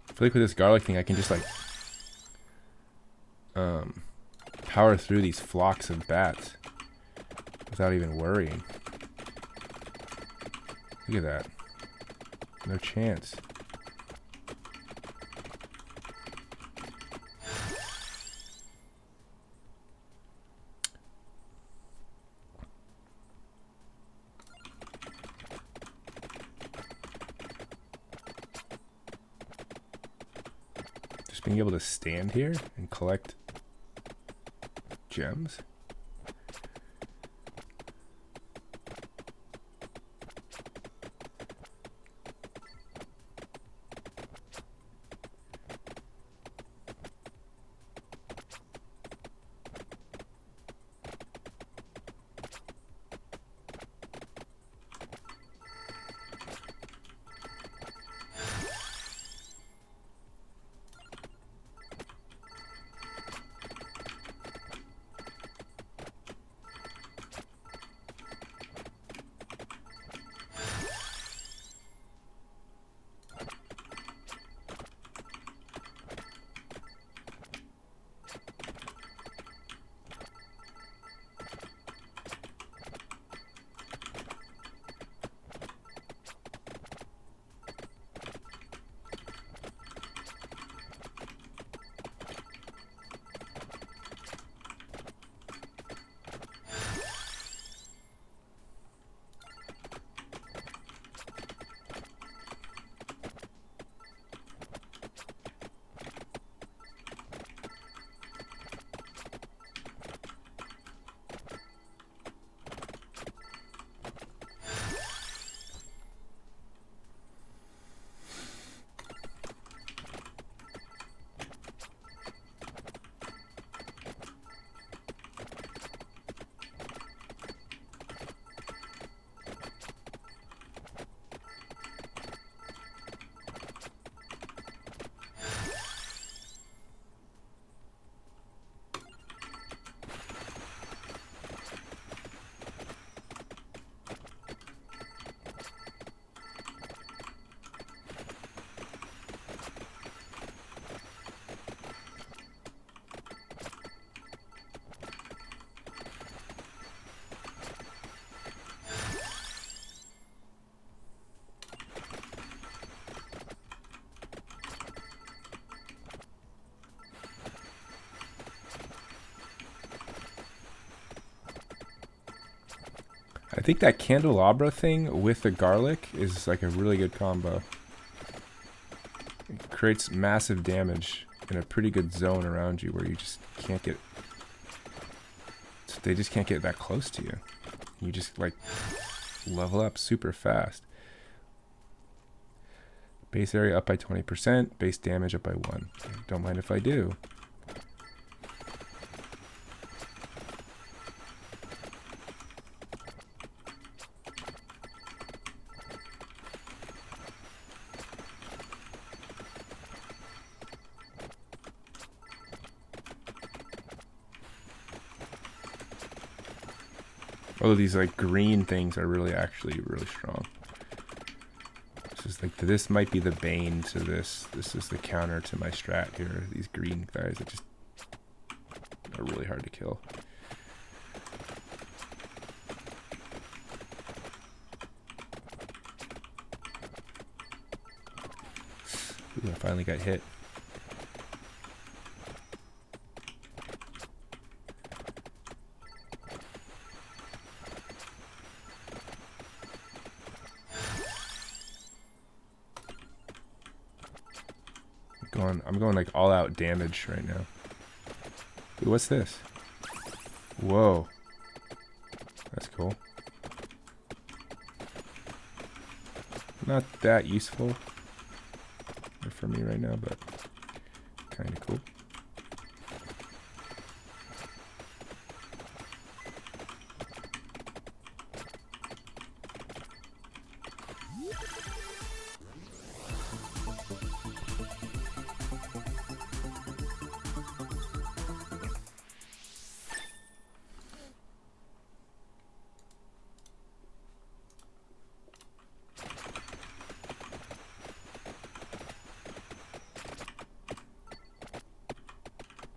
I feel like with this garlic thing, I can just like power through these flocks of bats without even worrying. Look at that. No chance. Being able to stand here and collect gems. I think that candelabra thing with the garlic is like a really good combo. It creates massive damage in a pretty good zone around you where you just can't get, they just can't get that close to you. You just like level up super fast. Base area up by 20%, base damage up by 1. Don't mind if I do. Although these like green things are really actually really strong. This is like, this might be the bane to this. This is the counter to my strat here. These green guys that just are really hard to kill. Ooh, I finally got hit. I'm going like all out damage right now. Ooh, what's this? Whoa. That's cool. Not that useful for me right now, but kind of cool.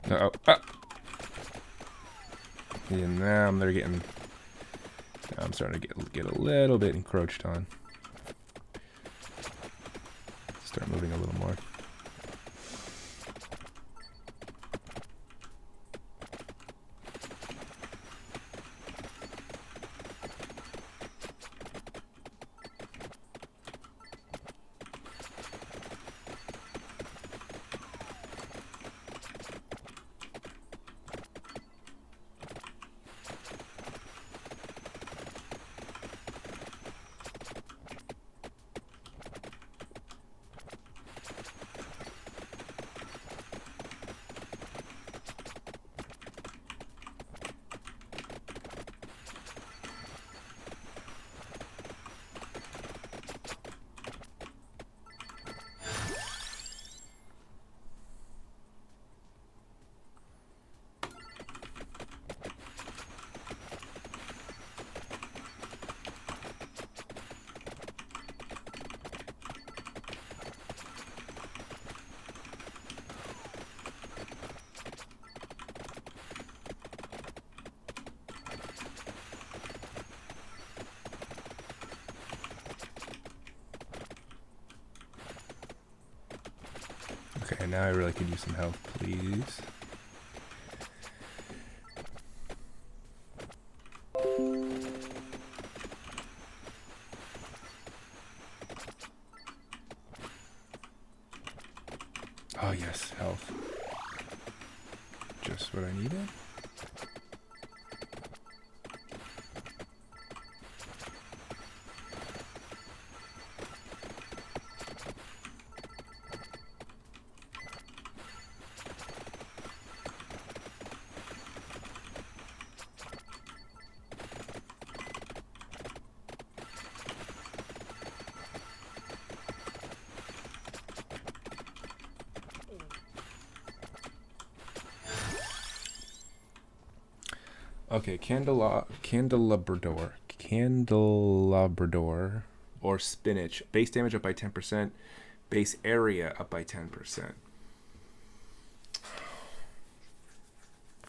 Uh-oh. Ah. Yeah, now they're getting... Now I'm starting to get a little bit encroached on. Start moving a little more. Okay, now I really could use some help, please. Oh yes, health. Just what I needed. Okay, candelabrador, or spinach. Base damage up by 10%. Base area up by 10%.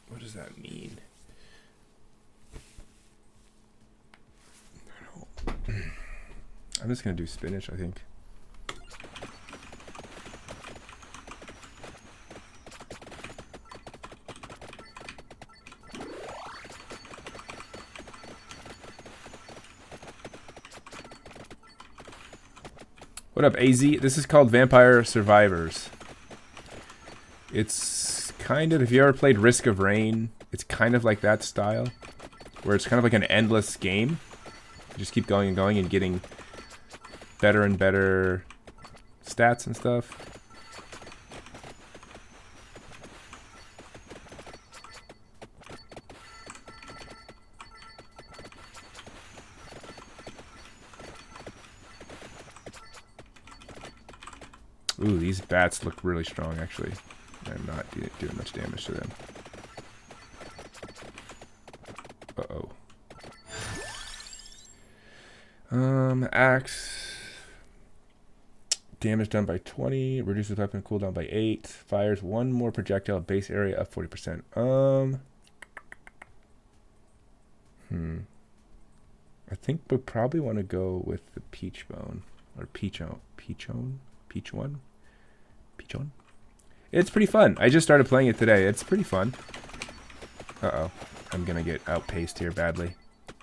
What does that mean? I'm just gonna do spinach, I think. What up, AZ? This is called Vampire Survivors. It's kind of, if you ever played Risk of Rain, it's kind of like that style, where it's kind of like an endless game. You just keep going and going and getting better and better stats and stuff. Ooh, these bats look really strong, actually. I'm not doing much damage to them. Uh-oh. Axe. Damage done by 20. Reduces weapon cooldown by 8. Fires one more projectile. Base area up 40%. I think we probably want to go with the peach bone. Or peachone. Peach one? It's pretty fun. I just started playing it today. It's pretty fun. Uh-oh. I'm going to get outpaced here badly.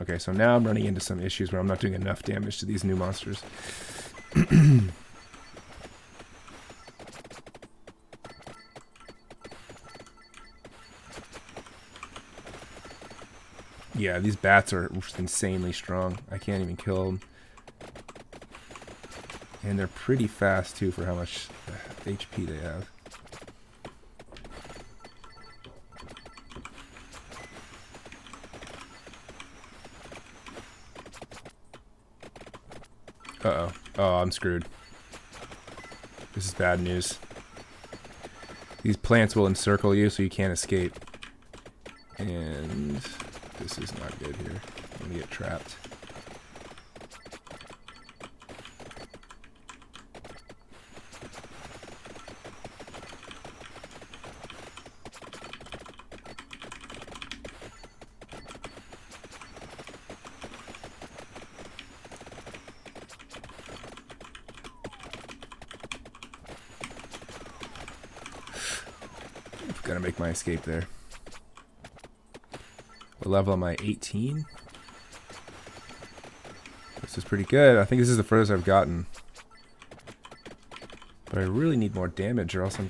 Okay, so now I'm running into some issues where I'm not doing enough damage to these new monsters. Yeah, these bats are insanely strong. I can't even kill them. And they're pretty fast, too, for how much HP they have. Uh-oh. Oh, I'm screwed. This is bad news. These plants will encircle you so you can't escape. And this is not good here. I'm gonna get trapped. Gotta make my escape there. What level am I? 18? This is pretty good. I think this is the furthest I've gotten. But I really need more damage or else I'm...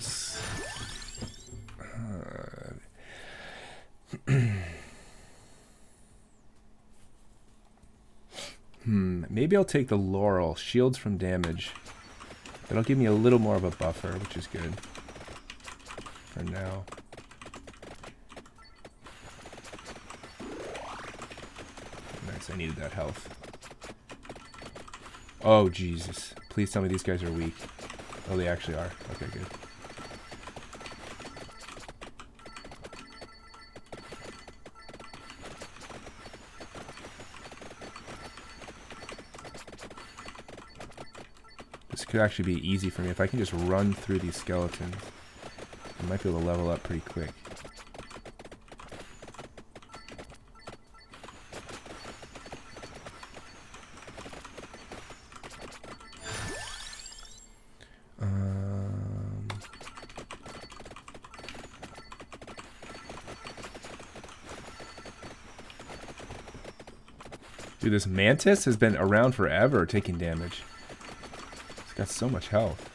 Maybe I'll take the Laurel. Shields from damage. That'll give me a little more of a buffer, which is good. For now. Nice, I needed that health. Oh, Jesus. Please tell me these guys are weak. Oh, they actually are. Okay, good. This could actually be easy for me if I can just run through these skeletons. I might be able to level up pretty quick. Dude, this mantis has been around forever taking damage. It's got so much health.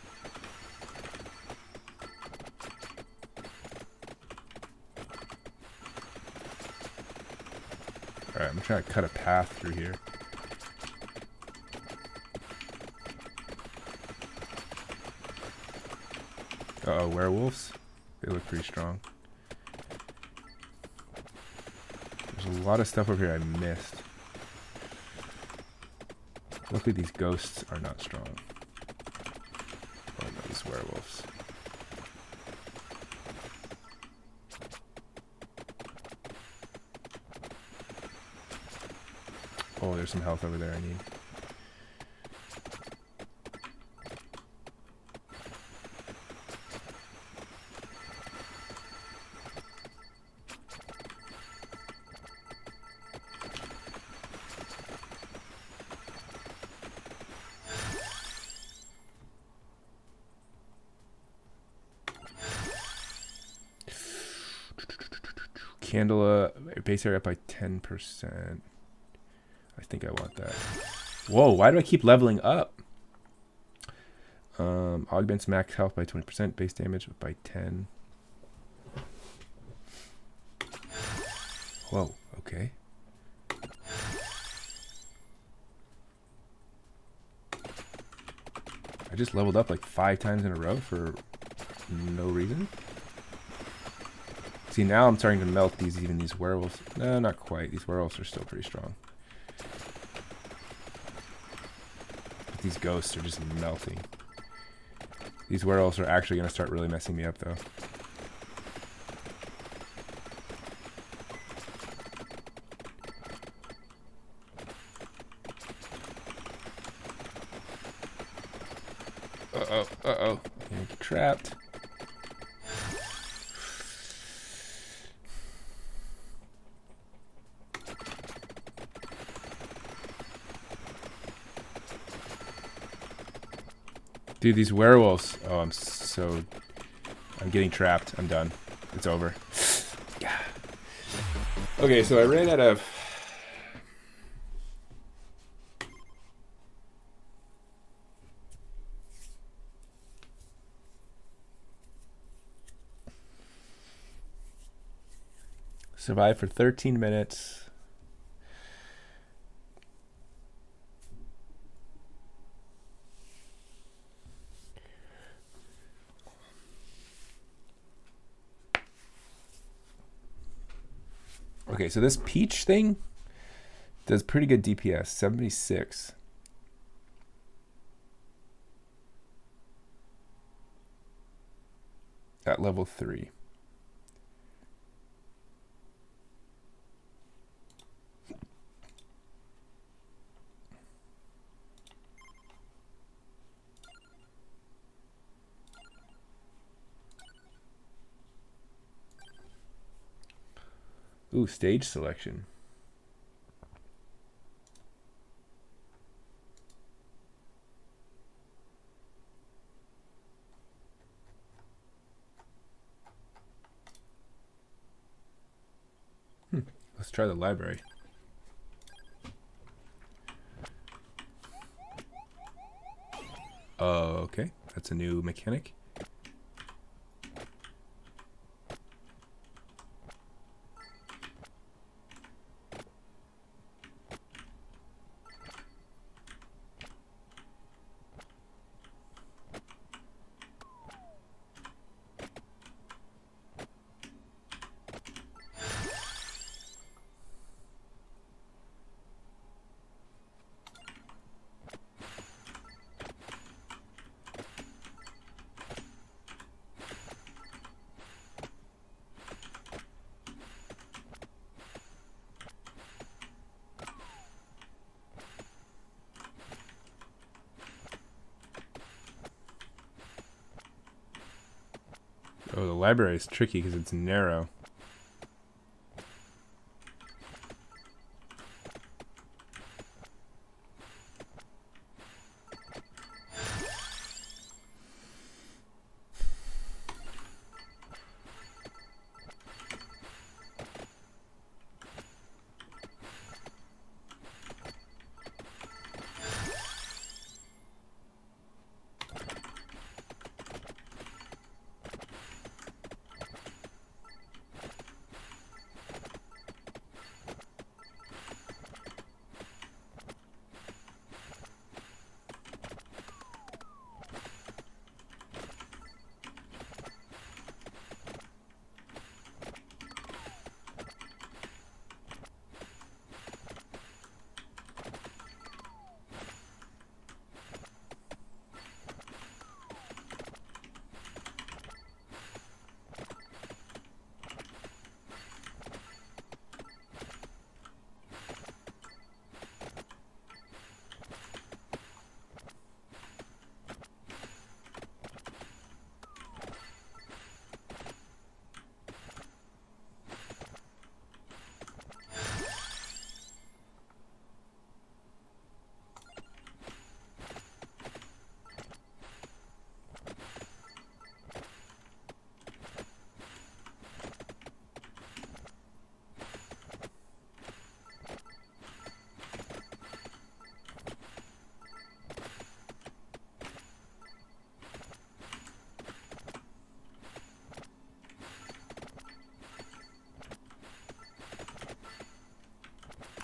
Alright, I'm trying to cut a path through here. Uh-oh, werewolves? They look pretty strong. There's a lot of stuff over here I missed. Luckily these ghosts are not strong. Oh no, these werewolves. Oh, there's some health over there I need. Candela, base area up by 10%. I think I want that. Whoa, why do I keep leveling up? Augments max health by 20%, base damage by 10. Whoa, okay. I just leveled up like 5 times in a row for no reason. See, now I'm starting to melt these werewolves. No, not quite. These werewolves are still pretty strong. But these ghosts are just melting. These werewolves are actually going to start really messing me up, though. Uh-oh, uh-oh. I'm gonna get trapped. Dude, these werewolves. Oh, I'm getting trapped. I'm done. It's over. Okay, so I ran out of... Survived for 13 minutes. Okay, so this peach thing does pretty good DPS, 76. At level 3. Ooh, stage selection. Let's try the library. Okay, that's a new mechanic. Oh, the library is tricky because it's narrow.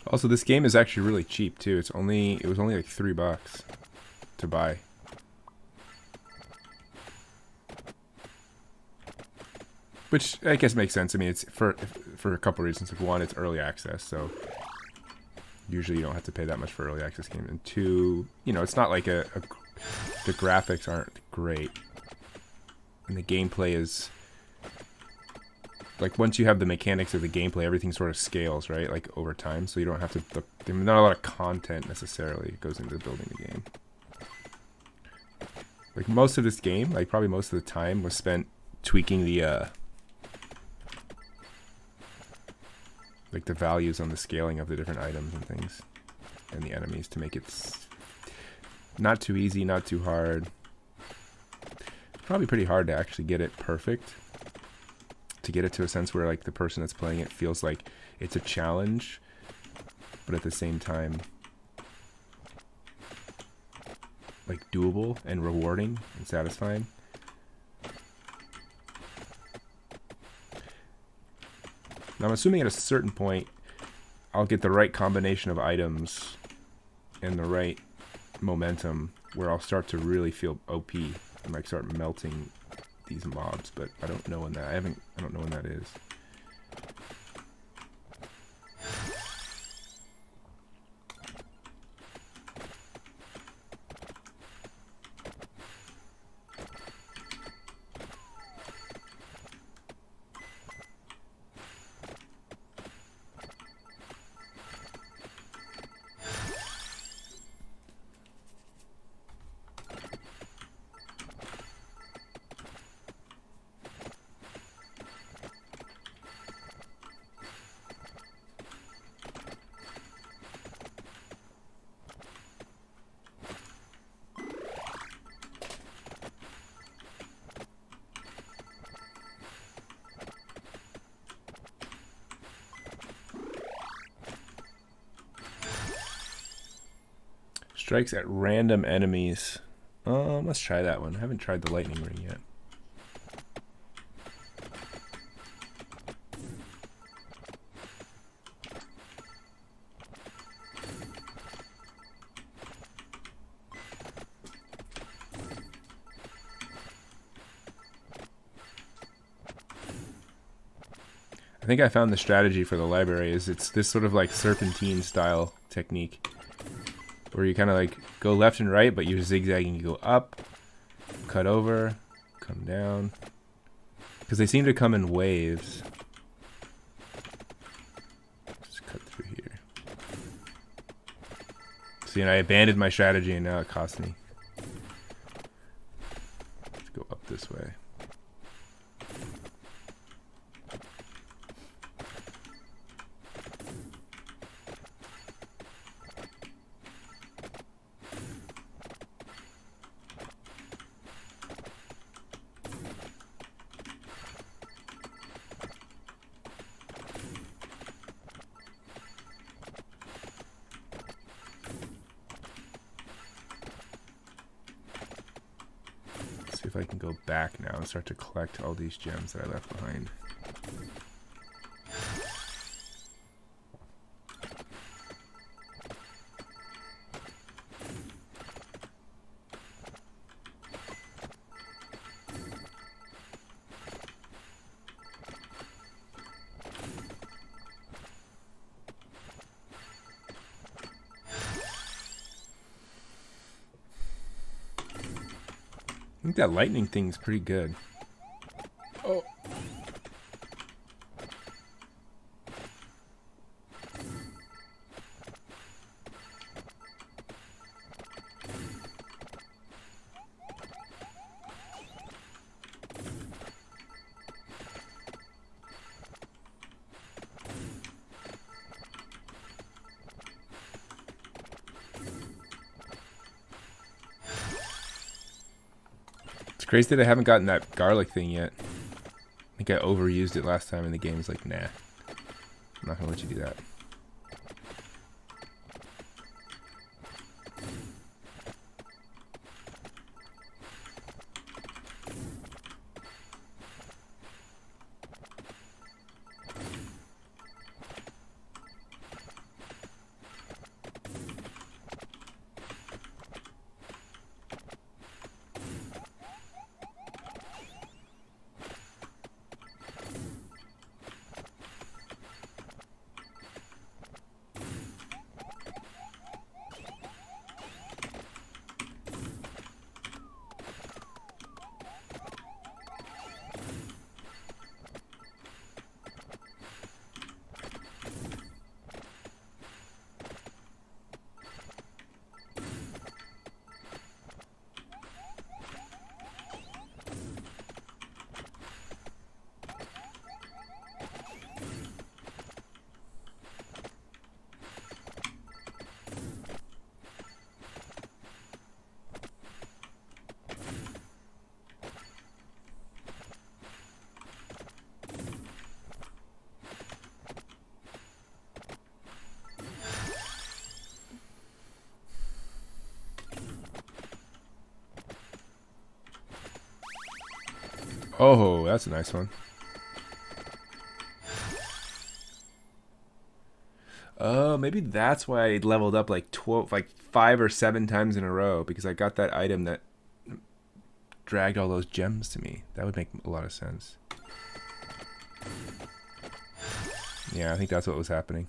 Also, this game is actually really cheap too. It was only like $3 to buy. Which I guess makes sense. I mean, it's for a couple reasons. Like, one, it's early access, so usually you don't have to pay that much for early access game. And two, you know, it's not like the graphics aren't great, and the gameplay is like, once you have the mechanics of the gameplay, everything sort of scales, right? Like over time, so you don't have to. There's not a lot of content necessarily goes into building the game. Like most of this game, like probably most of the time was spent tweaking the like the values on the scaling of the different items and things and the enemies to make it not too easy, not too hard. Probably pretty hard to actually get it perfect, to get it to a sense where like the person that's playing it feels like it's a challenge, but at the same time like doable and rewarding and satisfying. Now I'm assuming at a certain point I'll get the right combination of items and the right momentum where I'll start to really feel OP and like start melting these mobs, but I don't know when that I don't know when that is. Strikes at random enemies. Let's try that one. I haven't tried the lightning ring yet. I think I found the strategy for the library is it's this sort of like serpentine style technique where you kind of like go left and right, but you're zigzagging. You go up, cut over, come down, because they seem to come in waves. Just cut through here. See, and I abandoned my strategy and now it cost me. Let's go up this way. See if I can go back now and start to collect all these gems that I left behind. I think that lightning thing's pretty good. Oh. It's crazy that I haven't gotten that garlic thing yet. I think I overused it last time and the game's like, nah. I'm not gonna let you do that. Oh, that's a nice one. Oh, maybe that's why I leveled up like 12, like 5 or 7 times in a row, because I got that item that dragged all those gems to me. That would make a lot of sense. Yeah, I think that's what was happening.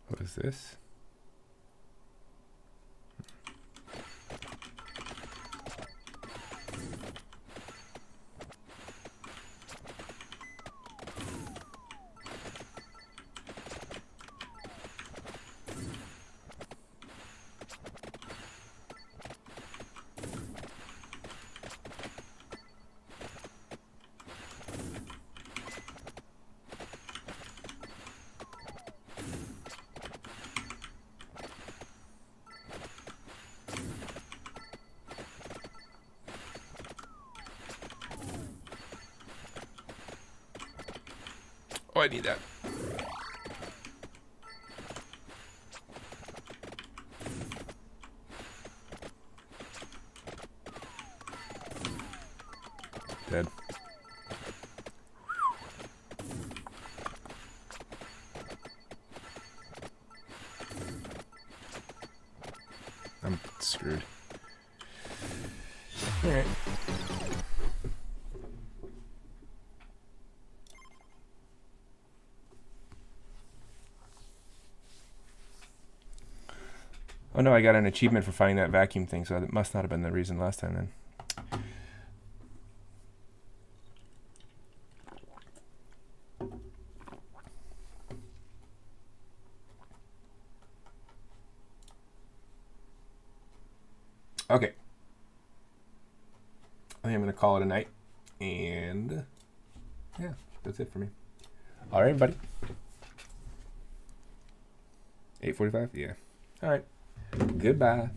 What is this? Oh, I need that. Dead. I'm screwed. Alright. Oh no, I got an achievement for finding that vacuum thing, so that must not have been the reason last time then. Okay. I think I'm going to call it a night. And yeah, that's it for me. All right, everybody. 8:45? Yeah. All right. Goodbye.